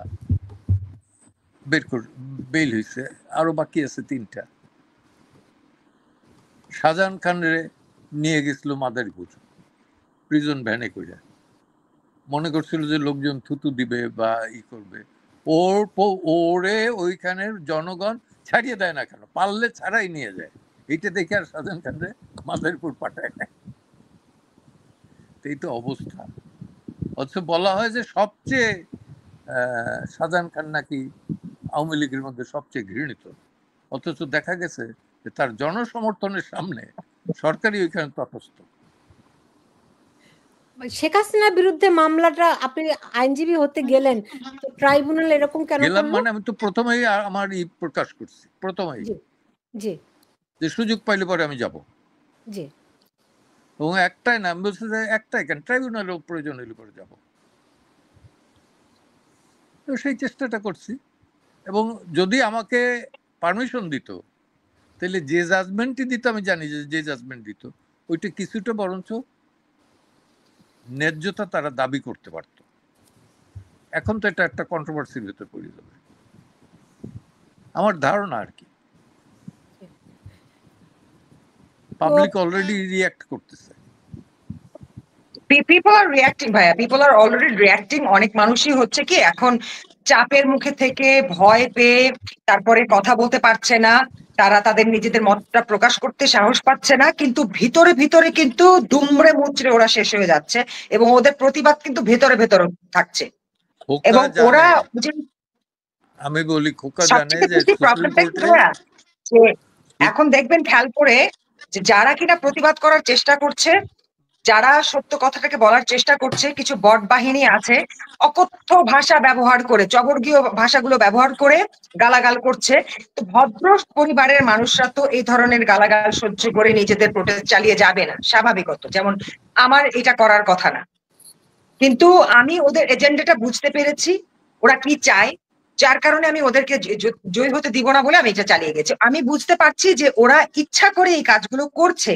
বেইল হয়েছে, আরো বাকি আছে 3টা। শাহজাহান খানরে নিয়ে গেছিল মাদারীপুর প্রিজন ভ্যানে করে, মনে করছিল যে লোকজন থুতু দিবে বা ই করবে, ওরে ওইখানের জনগণ ছাড়িয়ে দেয় না কেন, পারলে ছাড়াই নিয়ে যায়। এইটা দেখে আর শাহজাহান খানরে মাদারীপুর পাঠায় না। এই তো অবস্থা। অথচ বলা হয় যে সবচেয়ে শাহজাহান খান নাকি আওয়ামী লীগের মধ্যে সবচেয়ে ঘৃণিত, অথচ দেখা গেছে যে তার জনসমর্থনের সামনে সরকারি ওইখানে তটস্থ। শেখ হাসিনার বিরুদ্ধে মামলাটা আপনি আইনজীবী হতে গেলেন, তো ট্রাইব্যুনাল এরকম কেন গেলাম? করলো? মানে আমি তো প্রথমেই আমার প্রকাশ করছি, প্রথমেই জি যে সুযোগ পাইলে পরে আমি যাব। জি, এবং একটাই না, আমি বলছি যে একটাই কেন, ট্রাইব্যুনালেও প্রয়োজন হইলে পরে যাব। তো সেই চেষ্টাটা করছি, এবং যদি আমাকে পারমিশন দিত তাহলে যে জাজমেন্টই দিত, আমি জানি যে জাজমেন্ট দিত ওইটা কিছুটা বরঞ্চ ন্যায্যতা তারা দাবি করতে পারত। এখন তো এটা একটা কন্ট্রোভার্সির ভেতর পড়ে যাবে, আমার ধারণা আর কি। পাবলিক অলরেডি রিঅ্যাক্ট করতেছে। পিপল আর রিঅ্যাক্টিং ভাইয়া, পিপল আর অলরেডি রিঅ্যাক্টিং। অনেক মানুষই হচ্ছে কি এখন চাপের মুখে থেকে ভয় পেয়ে তারপরে কথা বলতে পারছে না, তারা তাদের নিজেদের মতটা প্রকাশ করতে সাহস পাচ্ছে না, কিন্তু ভিতরে ভিতরে কিন্তু দুমড়ে মুচড়ে ওরা শেষ হয়ে যাচ্ছে, এবং ওদের প্রতিবাদ কিন্তু ভেতরে ভেতরে থাকছে। এবং ওরা আমি বলি খোকা জানে যে এখন দেখবেন খেয়াল করে যে যারা কিনা প্রতিবাদ করার চেষ্টা করছে, যারা সত্য কথাটাকে বলার চেষ্টা করছে, কিছু বট বাহিনী আছে অকথ্য ভাষা ব্যবহার করে, চবর্গীয় ভাষাগুলো ব্যবহার করে গালাগাল করছে। তো ভদ্র পরিবারের মানুষরা তো এই ধরনের গালাগাল সহ্য করে নিজেদের প্রোটেস্ট চালিয়ে যাবে না, স্বাভাবিকত। যেমন আমার এটা করার কথা না, কিন্তু আমি ওদের এজেন্ডাটা বুঝতে পেরেছি, ওরা কি চায়। যার কারণে আমি ওদেরকে জয়ী হতে দিব না বলে আমি এটা চালিয়ে গেছি। আমি বুঝতে পারছি যে ওরা ইচ্ছা করে এই কাজগুলো করছে,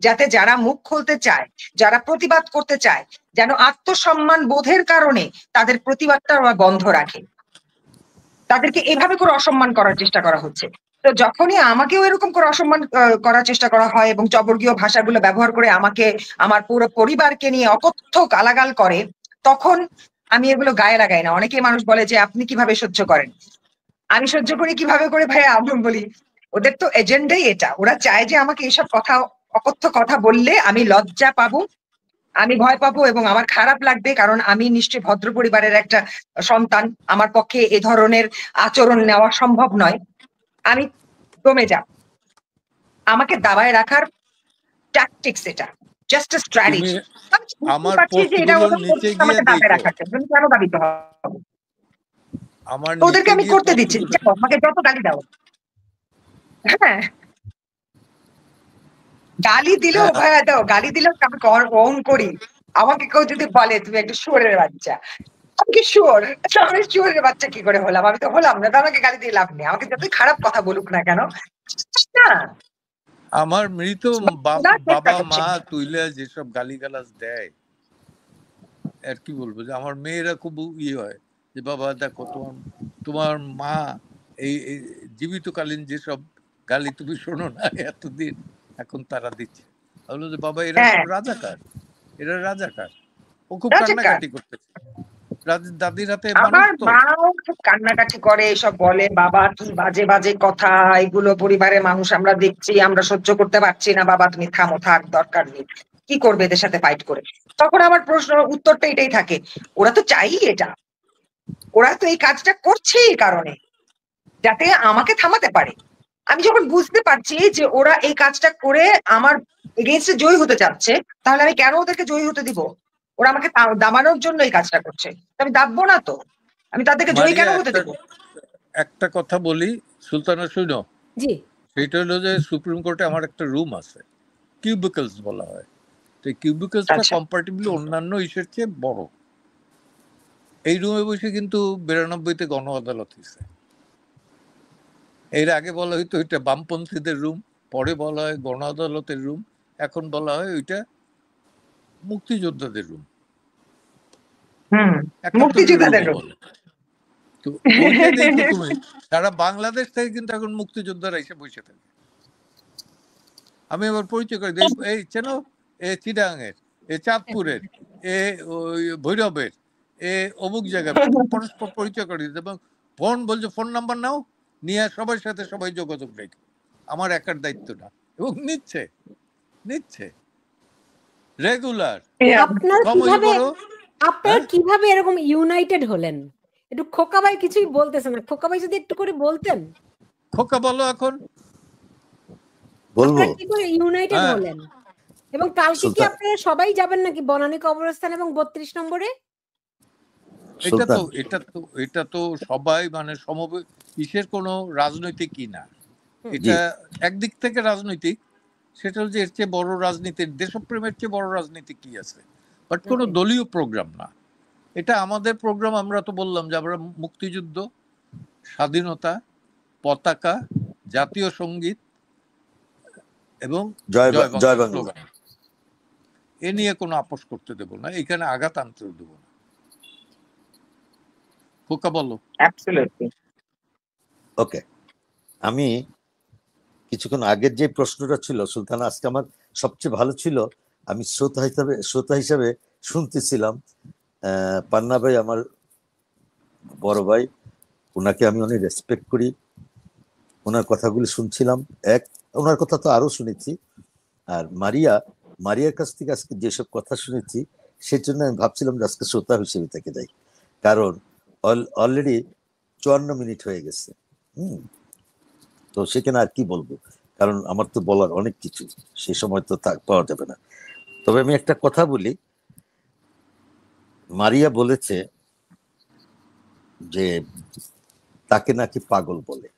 যাতে যারা মুখ খুলতে চায়, যারা প্রতিবাদ করতে চায়, যেন আত্মসম্মান বোধের কারণে তাদের প্রতিবাদটা ওরা বন্ধ রাখে। তাদেরকে এভাবে করে অসম্মান করার চেষ্টা করা হচ্ছে। তো যখনই আমাকেও এরকম করে অসম্মান করার চেষ্টা করা হয় এবং চবর্গীয় ভাষাগুলো ব্যবহার করে আমাকে, আমার পুরো পরিবারকে নিয়ে অকথ্য গালাগাল করে, তখন আমি এগুলো গায়ে লাগাই না। অনেকে মানুষ বলে যে আপনি কিভাবে সহ্য করেন। আমি সহ্য করি কিভাবে করে ভাইয়া, আমি বলি ওদের তো এজেন্ডাই এটা। ওরা চায় যে আমাকে এইসব কথা, অকথ্য কথা বললে আমি লজ্জা পাবো, আমি ভয় পাবো এবং আমার খারাপ লাগবে, কারণ আমি নিশ্চয়ই ভদ্র পরিবারের একটা সন্তান, আমার পক্ষে এ ধরনের আচরণ নেওয়া সম্ভব নয়। আমি দমে যাব। আমাকে দাবায় রাখার ট্যাকটিক্স এটা, জাস্ট আ স্ট্র্যাটেজি। আমার পোস্টগুলোর নিচে গিয়ে দাবায় দেখো, রাখার জন্য কেন দাবিত হবে? আমার ওদেরকে আমি করতে দিচ্ছি, আমাকে যত গালি দাও। হ্যাঁ, গালি দিলেও ভাইয়া দাও, গালি দিলেও আমি অন করি। আমাকে কেউ যদি বলে তুমি একটু শুয়োরের বাচ্চা, আমি কি শুয়োর? আমি শুয়োরের বাচ্চা কি করে হলাম? আমি তো হলাম না। তো আমাকে গালি দিয়ে লাভ নেই, আমাকে যতই খারাপ কথা বলুক না কেন। না, আমার মৃত বাবা মা তুইলে যেসব গালিগালাজ দেয়, আর কি বলবো, যে আমার মেয়েরা খুব ইয়ে হয় যে বাবা দেখো তোমার মা এই জীবিতকালীন যেসব গালি তুমি শোনো না এতদিন, এখন তারা দিচ্ছে। বললো যে বাবা এরা সব রাজাকার, এরা রাজাকার। ও খুব কান্নাকাটি করতেছে, দাদির হাতে। আমার মাও খুব কান্নাকাটি করে, এসব বলে বাবা কি বাজে বাজে কথা, এগুলো পরিবারের মানুষ আমরা দেখছি, আমরা সহ্য করতে পারছি না, বাবা তুমি থামো, থাক, দরকার নেই, কি করবে এদের সাথে ফাইট করে। তখন আমার প্রশ্ন উত্তরটা এটাই থাকে, ওরা তো চাই এটা, ওরা তো এই কাজটা করছে এই কারণে যাতে আমাকে থামাতে পারে। আমি যখন বুঝতে পারছি যে ওরা এই কাজটা করে আমার এগেইনস্টে জয়ী হতে চাচ্ছে, তাহলে আমি কেন ওদেরকে জয়ী হতে দিব? ওরা আমাকে দাবানোর জন্য এই কাজটা করছে, আমি দাববো না তো, আমি তাদেরকে জয়ী কেন হতে দেবো? একটা কথা বলি সুলতানা, শুনো। জি। সেটা হলো যে সুপ্রিম কোর্টে আমার একটা রুম আছে, কিউবিকলস বলা হয়। তো কিউবিকলসটা কম্পারেটিভলি অন্যান্য ইস্যুর চেয়ে বড়। এই রুমে বসে কিন্তু 92-তে গণ আদালত হয়েছে। এর আগে বলা হইতো ওইটা বামপন্থীদের রুম, পরে বলা হয় গণ আদালতের রুম, এখন বলা হয় ওইটা মুক্তিযোদ্ধাদের রুম। মুক্তিযোদ্ধাদের রুম। তো ওইটা দেখো তুমি, সারা বাংলাদেশ থেকে কিন্তু এখন মুক্তিযোদ্ধারা এসে বসে থাকে। আমি আবার পরিচয় করে দিই, এই চেনো, এ চিটাগাঙের, এ চাঁদপুরের, এ ভৈরবের, এ অমুক জায়গায়, পরস্পর পরিচয় করে দিতে। এবং ফোন বলছে, ফোন নাম্বার নাও, নিয়ে সবার সাথে সবাই যোগাযোগ রেখে, আমার একার দায়িত্ব না। এবং নিচ্ছে রেগুলার। আপনারা কিভাবে এরকম ইউনাইটেড হলেন? একটু খোকা ভাই কিছুই বলতেছে না, খোকা ভাই যদি একটু করে বলতেন। খোকা বলো এখন। বলবো কি করে ইউনাইটেড হলেন? এবং কালকে কি আপনারা সবাই যাবেন নাকি বনানী কবরস্থান এবং 32 নম্বরে? এটা তো সবাই মানে ইসের কোনো রাজনৈতিক কি না, এটা একদিক থেকে রাজনৈতিক। সেটা হচ্ছে এর চেয়ে বড় রাজনীতির, দেশপ্রেমের চেয়ে বড় রাজনীতি কি আছে? বাট কোনো দলীয় প্রোগ্রাম না, এটা আমাদের প্রোগ্রাম। আমরা তো বললাম যে আমরা মুক্তিযুদ্ধ, স্বাধীনতা, পতাকা, জাতীয় সঙ্গীত এবং জয় বাংলা, এ নিয়ে কোনো আপোষ করতে দেব না, এখানে আঘাত আনতে দেব না। খোকা বলো। ওকে, আমি কিছুক্ষণ আগের যে প্রশ্নটা ছিল সুলতানা, আজকে আমার সবচেয়ে ভালো ছিল। আমি শ্রোতা হিসাবে শুনতেছিলাম। পান্না ভাই আমার বড় ভাই, ওনাকে আমি অনেক রেসপেক্ট করি, ওনার কথাগুলি শুনছিলাম। ওনার কথা তো আরো শুনেছি। আর মারিয়ার কাছ থেকে আজকে যেসব কথা শুনেছি, সেই জন্য আমি ভাবছিলাম যে আজকে শ্রোতা হিসেবে থেকে যাই, কারণ অলরেডি 54 মিনিট হয়ে গেছে। তো সেখানে আর কি বলবো, কারণ আমার তো বলার অনেক কিছু, সে সময় তো পাওয়া যাবে না। তবে আমি একটা কথা বলি, মারিয়া বলেছে যে তাকে নাকি পাগল বলে,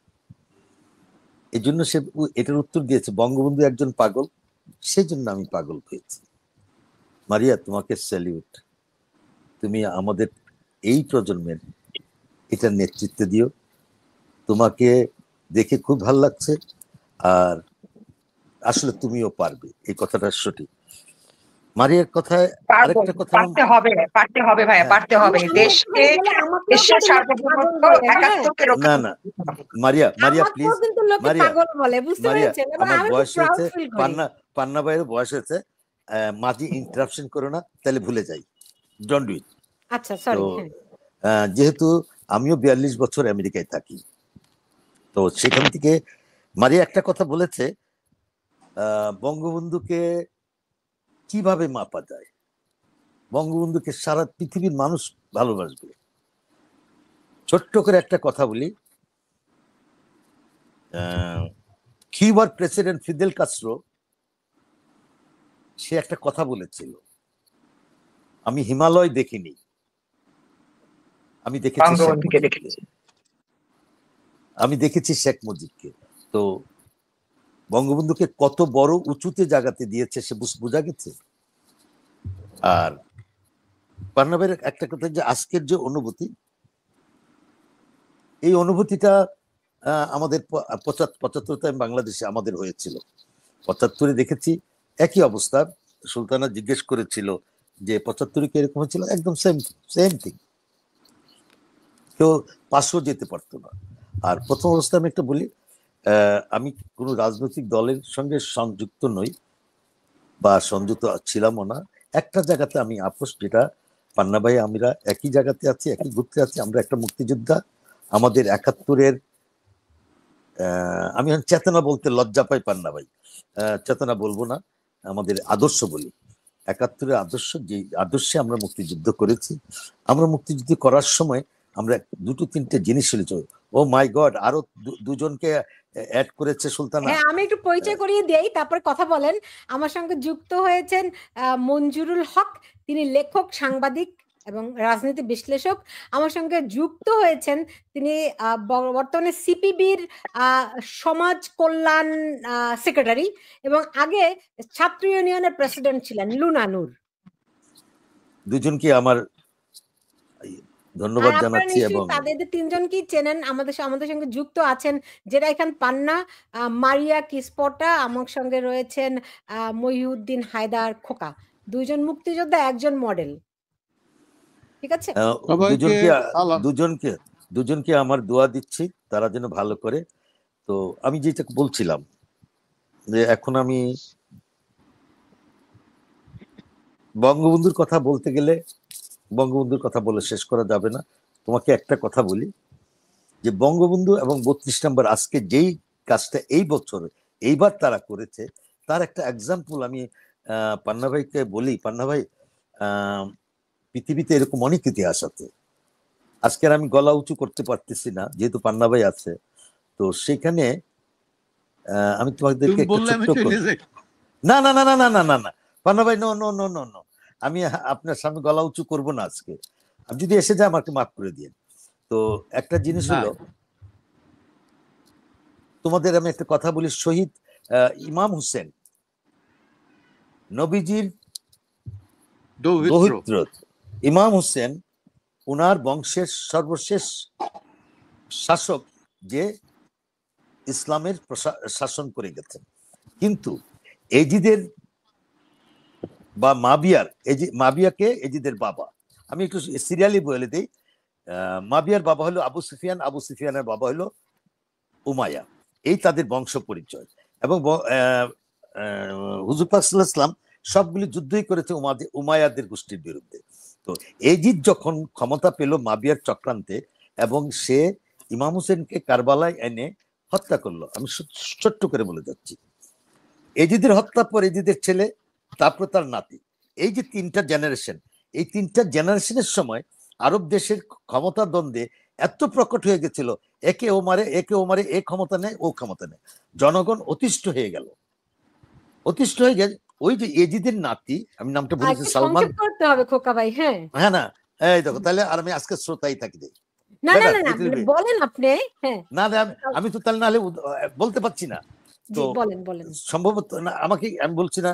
এই জন্য সে এটার উত্তর দিয়েছে বঙ্গবন্ধু একজন পাগল, সেই জন্য আমি পাগল হয়েছি। মারিয়া, তোমাকে স্যালিউট। তুমি আমাদের এই প্রজন্মের এটার নেতৃত্ব দিও। তোমাকে দেখে খুব ভালো লাগছে, আর আসলে তুমিও পারবে, এই কথাটা সঠিক। মারিয়ার কথায় পারবো, আরেকটা কথা পারতে হবে ভাইয়া, হ্যাঁ। পারতে হবে। দেশকে, দেশের সার্বভৌমত্ব, একাত্মকে রক্ষা না মারিয়া আমাকেও প্লিজ, কিন্তু লোকে মারিয়া পাগল বলে, বুঝতে মারিয়া পেরেছেন? এবং আমার আমি খুব বয়স প্রাউড হয়েছে, ফিল করি। পান্না ভাইয়ের বয়স হয়েছে, মাঝে ইন্টারাপশন করো না, তাহলে ভুলে যাই, ডোন্ট ডু ইট। আচ্ছা তো সরি। যেহেতু আমিও 42 বছর আমেরিকায় থাকি, তো সেখান থেকে মারিয়া একটা কথা বলেছে, বঙ্গবন্ধুকে কিভাবে মাপা যায়, বঙ্গবন্ধুকে সারা পৃথিবীর মানুষ ভালোবাসবে। ছোট্ট করে একটা কথা বলি, কিউবার প্রেসিডেন্ট ফিদেল কাস্ট্রো সে একটা কথা বলেছিল, আমি হিমালয় দেখিনি, আমি দেখেছি বঙ্গবন্ধুকে দেখেছি। আমি দেখেছি শেখ মুজিবকে। তো বঙ্গবন্ধুকে কত বড় উঁচুতে জায়গাতে দিয়েছে সে বোঝা গেছে। আর পান্নাবের একটা কথা, যে আজকের যে অনুভূতি, এই অনুভূতিটা আমাদের 75 বাংলাদেশে আমাদের হয়েছিল। 75-এ দেখেছি একই অবস্থা। সুলতানা জিজ্ঞেস করেছিল যে 75-এ কিরকম হয়েছিল, একদম সেম থিং, কেউ পাশেও যেতে পারতো না। আর প্রথম অবস্থায় আমি একটা বলি, আমি কোনো রাজনৈতিক দলের সঙ্গে সংযুক্ত নই বা সংযুক্ত ছিলামও না। একটা জায়গাতে আমি আপোষ, যেটা পান্না ভাই আমরা একই জায়গাতে আছি, একই ঘুরতে আছি, আমরা একটা মুক্তিযোদ্ধা। আমাদের 71-এর আমি চেতনা বলতে লজ্জা পাই পান্না ভাই, চেতনা বলবো না, আমাদের আদর্শ বলি। 71-এর আদর্শ, যে আদর্শে আমরা মুক্তিযুদ্ধ করেছি। আমরা মুক্তিযুদ্ধ করার সময় আমরা 2-3টে জিনিস হয়েছে, ও মাই গড, আরো দুজনকে অ্যাড করেছে সুলতানা। হ্যাঁ, আমি একটু পরিচয় করিয়ে দেই, তারপর কথা বলেন। আমার সঙ্গে যুক্ত হয়েছেন মঞ্জুরুল হক, তিনি লেখক, সাংবাদিক এবং রাজনীতি বিশ্লেষক। আমার সঙ্গে যুক্ত হয়েছেন তিনি বর্তমানে সিপিবির সমাজ কল্যাণ সেক্রেটারি এবং আগে ছাত্র ইউনিয়নের প্রেসিডেন্ট ছিলেন, লুনা নূর। দুজনকে আমার ধন্যবাদ জানাচ্ছি। এবং তাদের তিনজনকেই চেনেন, আমাদের সঙ্গে যুক্ত আছেন যেটা এখান পান্না, মারিয়া কিসপটা, আমার সঙ্গে রয়েছেন মহিউদ্দিন হায়দার খোকা, দুইজন মুক্তিযোদ্ধা, একজন মডেল। ঠিক আছে, দুজনকে আমার দোয়া দিচ্ছি, তারা যেন ভালো করে। তো আমি যেটা বলছিলাম, যে এখন আমি বঙ্গবন্ধুর কথা বলতে গেলে বঙ্গবন্ধুর কথা বলে শেষ করা যাবে না। তোমাকে একটা কথা বলি, যে বঙ্গবন্ধু এবং 32 নম্বর আজকে যেই কাজটা এই বছর এইবার তারা করেছে, তার একটা এক্সাম্পল আমি পান্না ভাইকে বলি। পান্না ভাই, পৃথিবীতে এরকম অনেক ইতিহাস আছে। আজকের আমি গলা উঁচু করতে পারতেছি না, যেহেতু পান্না ভাই আছে। তো সেখানে আমি তোমাদেরকে না না না না না না না না পান্না ভাই, no no no no no, আমি আপনার সামনে গলা উঁচু করবো না আজকে। আমি যদি এসে যাই আমাকে মাফ করে দিয়ে। তো একটা জিনিস হলো, তোমাদের আমি একটা কথা বলি, শহীদ ইমাম হোসেন, নবীজির দৌহিত্র ইমাম হোসেন, উনার বংশের সর্বশেষ শাসক, যে ইসলামের শাসন করে গেছেন। কিন্তু এজিদের বা মাবিয়াকে এজিদের বাবা, আমি একটু সিরিয়ালি বলে দিই। মাবিয়ার বাবা হলো আবু সুফিয়ান, আবু সুফিয়ানের বাবা হলো উমাইয়া, এই তাদের বংশ পরিচয়। এবং হুজুর পাক সাল্লাল্লাহু আলাইহি ওয়াসাল্লাম সবগুলি যুদ্ধই করেছে উমাইয়াদের গোষ্ঠীর বিরুদ্ধে। তো এজিদ যখন ক্ষমতা পেল মাবিয়ার চক্রান্তে, এবং সে ইমাম হোসেনকে কারবালায় এনে হত্যা করলো। আমি ছোট্ট করে বলে যাচ্ছি, এজিদের হত্যার পর এজিদের ছেলে, তারপর তার নাতি, এই যে 3টা জেনারেশন, এই 3টা জেনারেশনের সময় আরব দেশের ক্ষমতা দ্বন্দ্বে এত প্রকট হয়ে গেছিল, একে ও মারে, এ ক্ষমতা নেয়, ও ক্ষমতা নেয়, জনগণ অতিষ্ঠ হয়ে গেল। ওই যে এজিদের নাতি, আমি নামটা বলেছি, সালমান, করতে হবে খোকা ভাই। হ্যাঁ হ্যাঁ না, এই দেখো, তাহলে আর আমি আজকে শ্রোতাই থাকি দেই না না না বলেন আপনি। হ্যাঁ না, আমি তো তাহলে নাহলে বলতে পারছি না। তো বলেন সম্ভবত না, আমাকে আমি বলছি না।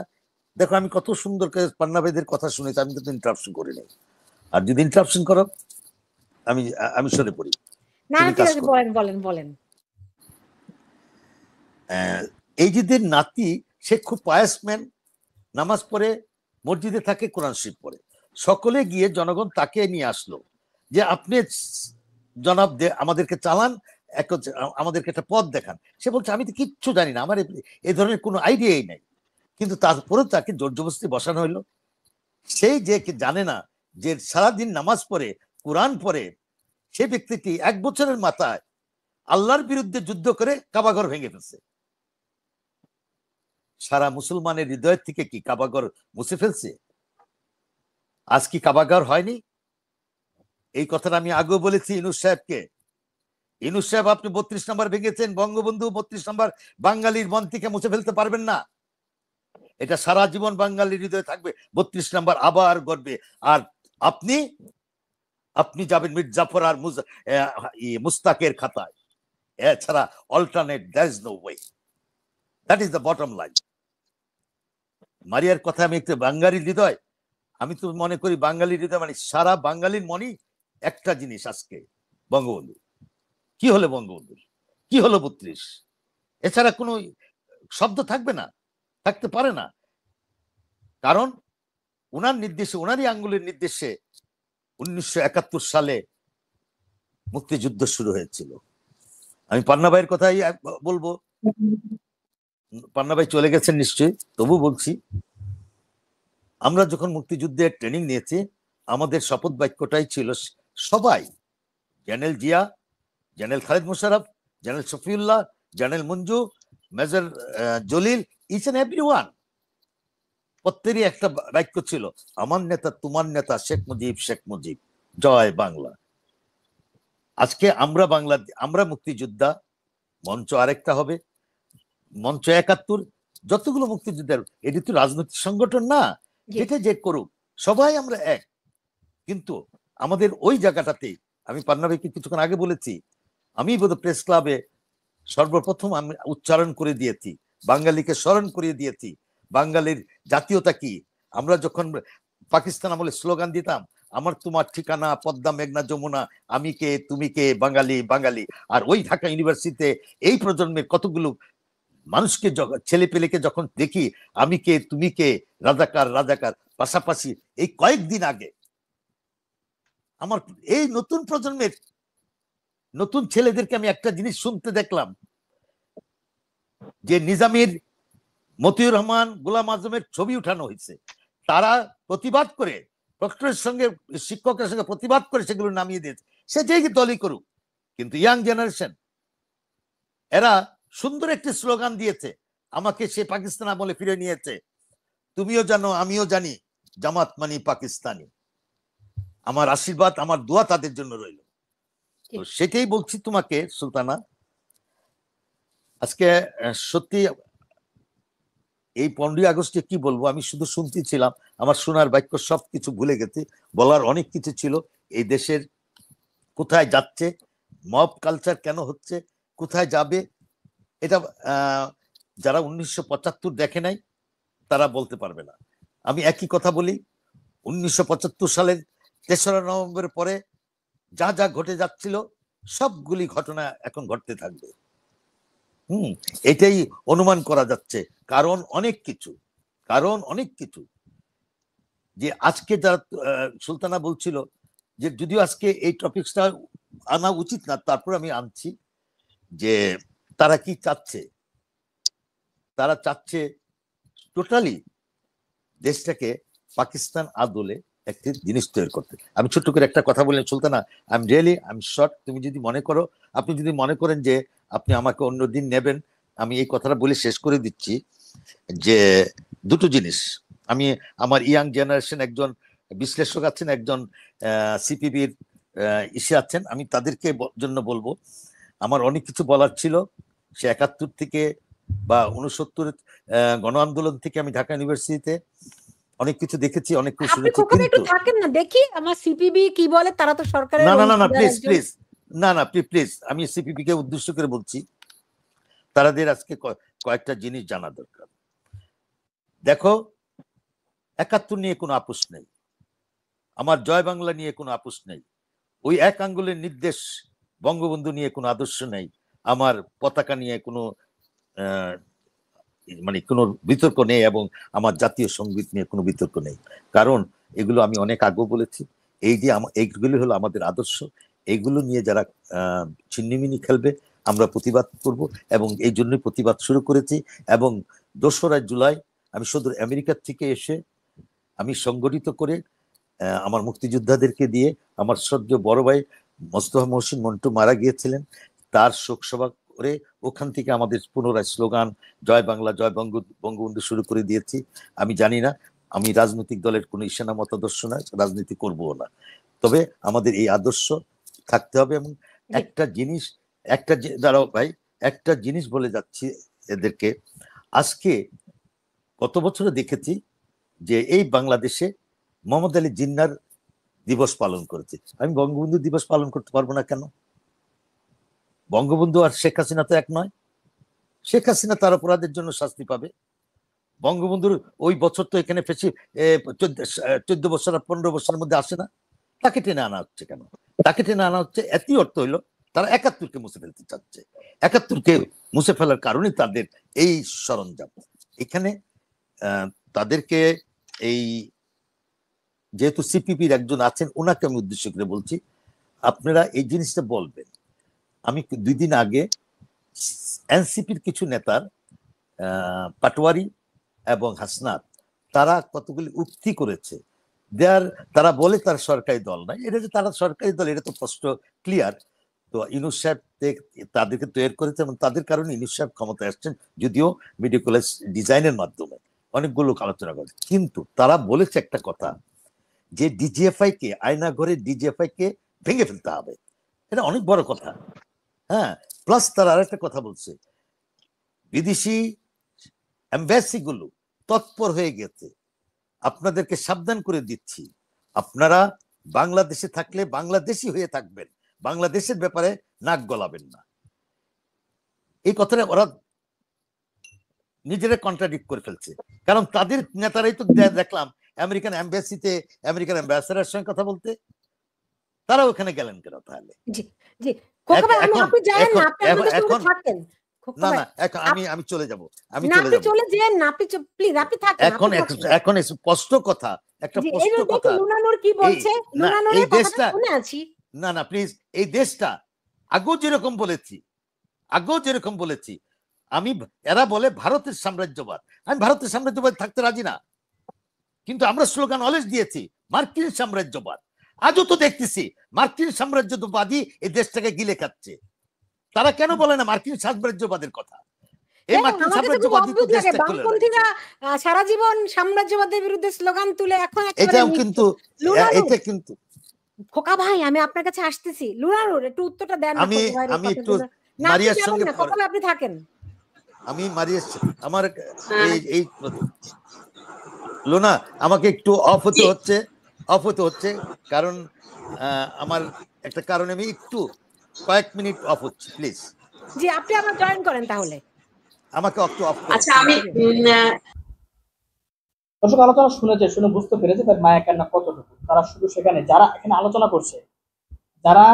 দেখো, আমি কত সুন্দর করে পান্না ভাইদের কথা শুনেছি, আমি কিন্তু ইন্টারাপশন করি নাই। আর যদি ইন্টারাপশন করো, আমি আমি সরে পড়ি। না তুমি ঠিক কাজ আছে, করো। বলেন বলেন বলেন। এই যে নাতি, সে খুব পায়াসম্যান, নামাজ পড়ে, মসজিদে থাকে, কোরআন শরীফ পড়ে। সকলে গিয়ে জনগণ তাকে নিয়ে আসলো যে আপনি জনাব আমাদেরকে চালান, আমাদেরকে একটা পথ দেখান। সে বলছে আমি তো কিচ্ছু জানি না, আমার এই ধরনের কোনো আইডিয়াই নাই। কিন্তু তারপরে তাকে জোর জবরদস্তি বসানো হইলো। সেই যে জানে না, যে সারাদিন নামাজ পড়ে, কোরআন পড়ে, সে ব্যক্তিটি 1 বছরের মাথায় আল্লাহর বিরুদ্ধে যুদ্ধ করে কাবাঘর ভেঙে ফেলছে। সারা মুসলমানের হৃদয় থেকে কি কাবাঘর মুছে ফেলছে? আজ কি কাবাঘর হয়নি? এই কথাটা আমি আগেও বলেছি ইউনূস সাহেবকে। ইউনূস সাহেব, আপনি 32 নম্বর ভেঙেছেন, বঙ্গবন্ধু 32 নম্বর বাঙালির মন থেকে মুছে ফেলতে পারবেন না। এটা সারা জীবন বাঙালির হৃদয়ে থাকবে, 32 নম্বর আবার গড়বে। আর আপনি যাবেন মির্জাফর আর মুস্তাকের খাতায়। এছাড়া alternate, there is no way. That is the bottom line. মারিয়ার কথা, আমি একটু বাঙালির হৃদয়, আমি তো মনে করি বাঙালির হৃদয় মানে সারা বাঙালির মনই একটা জিনিস আজকে, বঙ্গবন্ধু। কি হলো বঙ্গবন্ধুর, কি হলো 32? এছাড়া কোনো শব্দ থাকবে না, থাকতে পারে না। কারণ উনার নির্দেশে, উনারই আঙ্গুলের নির্দেশে 1971 সালে মুক্তিযুদ্ধ শুরু হয়েছিল। আমি পান্না ভাইয়ের কথাই বলবো। পান্না ভাই চলে গেছেন নিশ্চয়ই, তবু বলছি, আমরা যখন মুক্তিযুদ্ধের ট্রেনিং নিয়েছি, আমাদের শপথ বাক্যটাই ছিল সবাই, general Zia, general Khaled Mosharraf, general Shafiullah, general Manju, major Jalil, each and every one, প্রত্যেকই একটা বাক্য ছিল, আমার নেতা তোমার নেতা শেখ মুজিব, শেখ মুজিব, জয় বাংলা। আজকে আমরা মুক্তিযোদ্ধা, মঞ্চ আরেকটা হবে, মঞ্চ 71, যতগুলো মুক্তিযোদ্ধার, এটি তো রাজনৈতিক সংগঠন না, যেটা যে করুক, সবাই আমরা এক। কিন্তু আমাদের ওই জায়গাটাতেই, আমি পান্না ভাইকে কিছুক্ষণ আগে বলেছি, আমি বোধহয় প্রেস ক্লাবে সর্বপ্রথম আমি উচ্চারণ করে দিয়েছি, বাঙালিকে স্মরণ করিয়ে দিয়েছি বাঙালির জাতীয়তা কি। আমরা যখন পাকিস্তান আমলে স্লোগান দিতাম, আমার তোমার ঠিকানা পদ্মা মেঘনা যমুনা, আমি কে তুমি কে, বাঙালি বাঙালি। আর ওই ঢাকা ইউনিভার্সিটিতে এই প্রজন্মের কতগুলো মানুষকে, ছেলে পেলেকে যখন দেখি, আমি কে তুমি কে, রাজাকার রাজাকার, পাশাপাশি এই কয়েকদিন আগে আমার এই নতুন প্রজন্মের নতুন ছেলেদেরকে আমি একটা জিনিস শুনতে দেখলাম, যে নিজামীর, মতিউর রহমান, গোলাম আজমের ছবি উঠানো হয়েছে। তারা প্রতিবাদ করে, প্রক্টরের সঙ্গে, শিক্ষকের সঙ্গে প্রতিবাদ করে সেগুলো নামিয়ে দিয়েছে। সে যেই দলই করুক, কিন্তু ইয়াং জেনারেশন এরা সুন্দর একটি স্লোগান দিয়েছে, আমাকে সে পাকিস্তান আমলে ফিরে নিয়েছে, তুমিও জানো আমিও জানি, জামাত মানি পাকিস্তানি। আমার আশীর্বাদ, আমার দোয়া তাদের জন্য রইল। তো সেটাই বলছি তোমাকে সুলতানা, আজকে সত্যি এই 15 আগস্টে কি বলবো, আমি শুধু শুনতেছিলাম, আমার শোনার বাক্য সবকিছু ভুলে গেছি। বলার অনেক কিছু ছিল, এই দেশের কোথায় যাচ্ছে, মব কালচার কেন হচ্ছে, কোথায় যাবে, এটা যারা 1975 দেখে নাই তারা বলতে পারবে না। আমি একই কথা বলি, 1975 সালের 3রা নভেম্বরের পরে যা যা ঘটে যাচ্ছিল, সবগুলি ঘটনা এখন ঘটতে থাকবে। এটাই অনুমান করা যাচ্ছে। কারণ অনেক কিছু, যে আজকে যারা সুলতানা বলছিল, যে যদিও আজকে এই টপিকসটা আনা উচিত না, তারপর আমি আনছি, যে তারা কি চাচ্ছে। তারা চাচ্ছে টোটালি দেশটাকে পাকিস্তান আদলে একটি জিনিস তৈরি করতে। আমি ছোট্ট করে একটা কথা বললেন সুলতানা, আই এম শর্ট, তুমি যদি মনে করো, আপনি যদি মনে করেন যে আপনি আমাকে অন্যদিন নেবেন, আমি এই কথাটা বলে শেষ করে দিচ্ছি, যে দুটো জিনিস, আমি আমার ইয়াং জেনারেশন একজন বিশ্লেষক আছেন, একজন সিপিবির ইসে আছেন, আমি তাদেরকে জন্য বলবো, আমার অনেক কিছু বলার ছিল, সে 71 থেকে বা 69 গণ আন্দোলন থেকে আমি ঢাকা ইউনিভার্সিটিতে অনেক কিছু দেখেছি, অনেক কিছু শুনেছি। কিন্তু থাকেন না, দেখি আমার সিপিবি কি বলে, তারা তো সরকারের না প্লিজ আমি সিপিবি কে উদ্দেশ্য করে বলছি, তাদের আজকে কয়েকটা জিনিস জানা দরকার। দেখো, 71 নিয়ে কোনো আপোষ নেই, আমার জয় বাংলা নিয়ে কোনো আপোষ নেই, ওই এক আঙ্গুলের নির্দেশ, বঙ্গবন্ধু নিয়ে কোনো আদর্শ নেই, আমার পতাকা নিয়ে কোনো মানে কোনো বিতর্ক নেই, এবং আমার জাতীয় সঙ্গীত নিয়ে কোনো বিতর্ক নেই। কারণ এগুলো আমি অনেক আগেও বলেছি, এই যে এইগুলি হলো আমাদের আদর্শ, এইগুলো নিয়ে যারা ছিন্নিমিনি খেলবে আমরা প্রতিবাদ করব, এবং এই জন্যই প্রতিবাদ শুরু করেছি। এবং 2রা জুলাই আমি শুধু আমেরিকার থেকে এসে আমি সংগঠিত করে আমার মুক্তিযোদ্ধাদেরকে দিয়ে, আমার শ্রদ্ধেয় বড় ভাই মোস্তফা মহসিন মন্টু মারা গিয়েছিলেন, তার শোক সভা করে ওখান থেকে আমাদের পুনরায় স্লোগান জয় বাংলা জয় বঙ্গবন্ধু শুরু করে দিয়েছি। আমি জানি না, আমি রাজনৈতিক দলের কোনো ইশানা মতাদর্শ না, রাজনীতি করবো না, তবে আমাদের এই আদর্শ থাকতে হবে। এবং একটা জিনিস, দাঁড়াও ভাই, একটা জিনিস বলে যাচ্ছি এদেরকে, আজকে গত বছরে দেখেছি যে এই বাংলাদেশে মোহাম্মদ আলী জিন্নাহর দিবস পালন করেছে। আমি বঙ্গবন্ধু দিবস পালন করতে পারবো না কেন? বঙ্গবন্ধু আর শেখ হাসিনা তো এক নয়। শেখ হাসিনা তার অপরাধের জন্য শাস্তি পাবে, বঙ্গবন্ধুর ওই বছর তো এখানে 14 বছর আর 15 বছরের মধ্যে আসে না, তাকে টেনে আনা হচ্ছে কেন? তাকে টেনে আনা হচ্ছে এতই অর্থ হইলো তারা 71কে মুছে ফেলতে চাচ্ছে। 71কে মুছে ফেলার কারণে তাদের এই সরঞ্জাম এখানে। তাদেরকে এই যেহেতু সিপিপির একজন আছেন, ওনাকে আমি উদ্দেশ্য করে বলছি, আপনারা এই জিনিসটা বলবেন। আমি 2 দিন আগে এনসিপির কিছু নেতার পাটোয়ারি এবং হাসনাত তারা কতগুলি উক্তি করেছে, তারা বলে তারা সরকারি দল নাই, এটা যে তারা সরকারি দল এটা তো স্পষ্ট ক্লিয়ার। তো ইউনূস সাহেব তাদেরকে তৈরি করেছে, এবং তাদের কারণে ইউনূস সাহেব ক্ষমতায় আসছেন, যদিও মেডিকুলার ডিজাইনের মাধ্যমে অনেকগুলো আলোচনা করে। কিন্তু তারা বলেছে একটা কথা, যে ডিজিএফআই কে, আয়না ঘরে ডিজিএফআই কে ভেঙে ফেলতে হবে, এটা অনেক বড় কথা। হ্যাঁ, প্লাস তারা আরেকটা কথা বলছে, বিদেশি এম্বাসি গুলো তৎপর হয়ে গেছে, আপনাদেরকে সাবধান করে দিচ্ছি, আপনারা বাংলাদেশে থাকলে বাংলাদেশি হয়ে থাকবেন, বাংলাদেশের ব্যাপারে নাক গলাবেন না। এই কথাটা ওরা নিজেরা কন্ট্রাডিক্ট করে ফেলছে, কারণ তাদের নেতারাই তো দেখলাম আমেরিকান এম্বাসিতে আমেরিকান অ্যাম্বাসেডারের সঙ্গে কথা বলতে, তারা ওখানে গেলেন কেন তাহলে? না না, আমি চলে যাব, এখন স্পষ্ট কথা, একটা স্পষ্ট কথা, এই দেশটা, না না প্লিজ, এই দেশটা আগেও যেরকম বলেছি আমি, এরা বলে ভারতের সাম্রাজ্যবাদ, আমি ভারতের সাম্রাজ্যবাদ থাকতে রাজি না, কিন্তু আমরা স্লোগান অলওয়েজ দিয়েছি মার্কিন সাম্রাজ্যবাদ। আজও তো দেখতেছি মার্কিন সাম্রাজ্যবাদী এই দেশটাকে গিলে খাচ্ছে। তারা কেন বলে না মার্কিন সাম্রাজ্যবাদের কথা? এই মার্কিন সাম্রাজ্যবাদী তো দেশটা সারা জীবন সাম্রাজ্যবাদের বিরুদ্ধে স্লোগান তুলে এখন এটাও কিন্তু, এটা কিন্তু খোকা ভাই, আমি আপনার কাছে আসতেছি। লুনারুর একটু উত্তরটা দেন। আমি একটু মারিয়ার সঙ্গে আপনি থাকেন, আমি মারিয়ার আমার এই লুনা আমাকে একটু অফ হতে হচ্ছে কারণ আমার একটা কারণে আমি একটু কয়েক মিনিট অফ হচ্ছে, প্লিজ। জি, আপনি আবার জয়েন করেন তাহলে, আমাকে একটু অফ করুন। আচ্ছা, আমি দর্শক আলোচনা শুনে বুঝতে পেরেছে তার মায়া কান্না কতটুকু। তারা শুধু সেখানে যারা এখানে আলোচনা করছে, যারা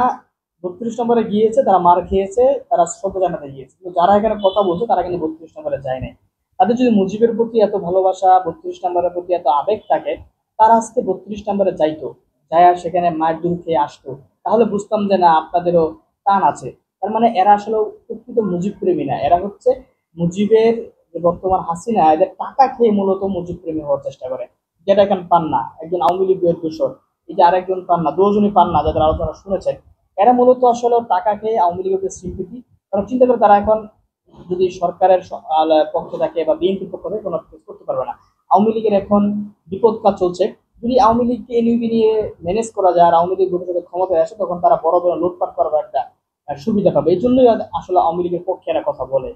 32 নম্বরে গিয়েছে, তারা মার খেয়েছে, তারা শ্রদ্ধা জানাতে গিয়েছে, কিন্তু যারা এখানে কথা বলছে তারা কিন্তু 32 নম্বরে যায় নাই। তাদের যদি মুজিবের প্রতি এত ভালোবাসা, 32 নম্বরের প্রতি এত আবেগ থাকে, তারা আজকে 32 নম্বরে যাইতো, যায় আর সেখানে মায়ের দুধ খেয়ে আসতো, তাহলে বুঝতাম যে না আপনাদেরও টান আছে। তার মানে এরা আসলে প্রকৃত মুজিব প্রেমী না, এরা হচ্ছে মুজিবের যে বর্তমান হাসিনা, এদের টাকা খেয়ে মূলত মুজিব প্রেমী হওয়ার চেষ্টা করে, যেটা এখন পান না। একজন আওয়ামী লীগের দোষর, এই যে আরেকজন পান না, দুজনই পান না, যাদের আলোচনা শুনেছেন, এরা মূলত আসলে টাকা খেয়ে আওয়ামী লীগের সিম্পিতি। কারণ চিন্তা করে তারা এখন যদি সরকারের পক্ষ থাকে বা বিএনপির পক্ষ থেকে কোনো কিছু করতে পারবে না। আওয়ামী লীগের এখন বিপদ কাজ চলছে, যদি আওয়ামী লীগকে এনইউবি নিয়ে ম্যানেজ করা যায় আর আওয়ামী লীগ ভবিষ্যতে ক্ষমতায় আসে, তখন তারা বড় বড় লুটপাট করার একটা সুবিধা পাবে। এই জন্যই আসলে আওয়ামী লীগের পক্ষে এরা কথা বলে।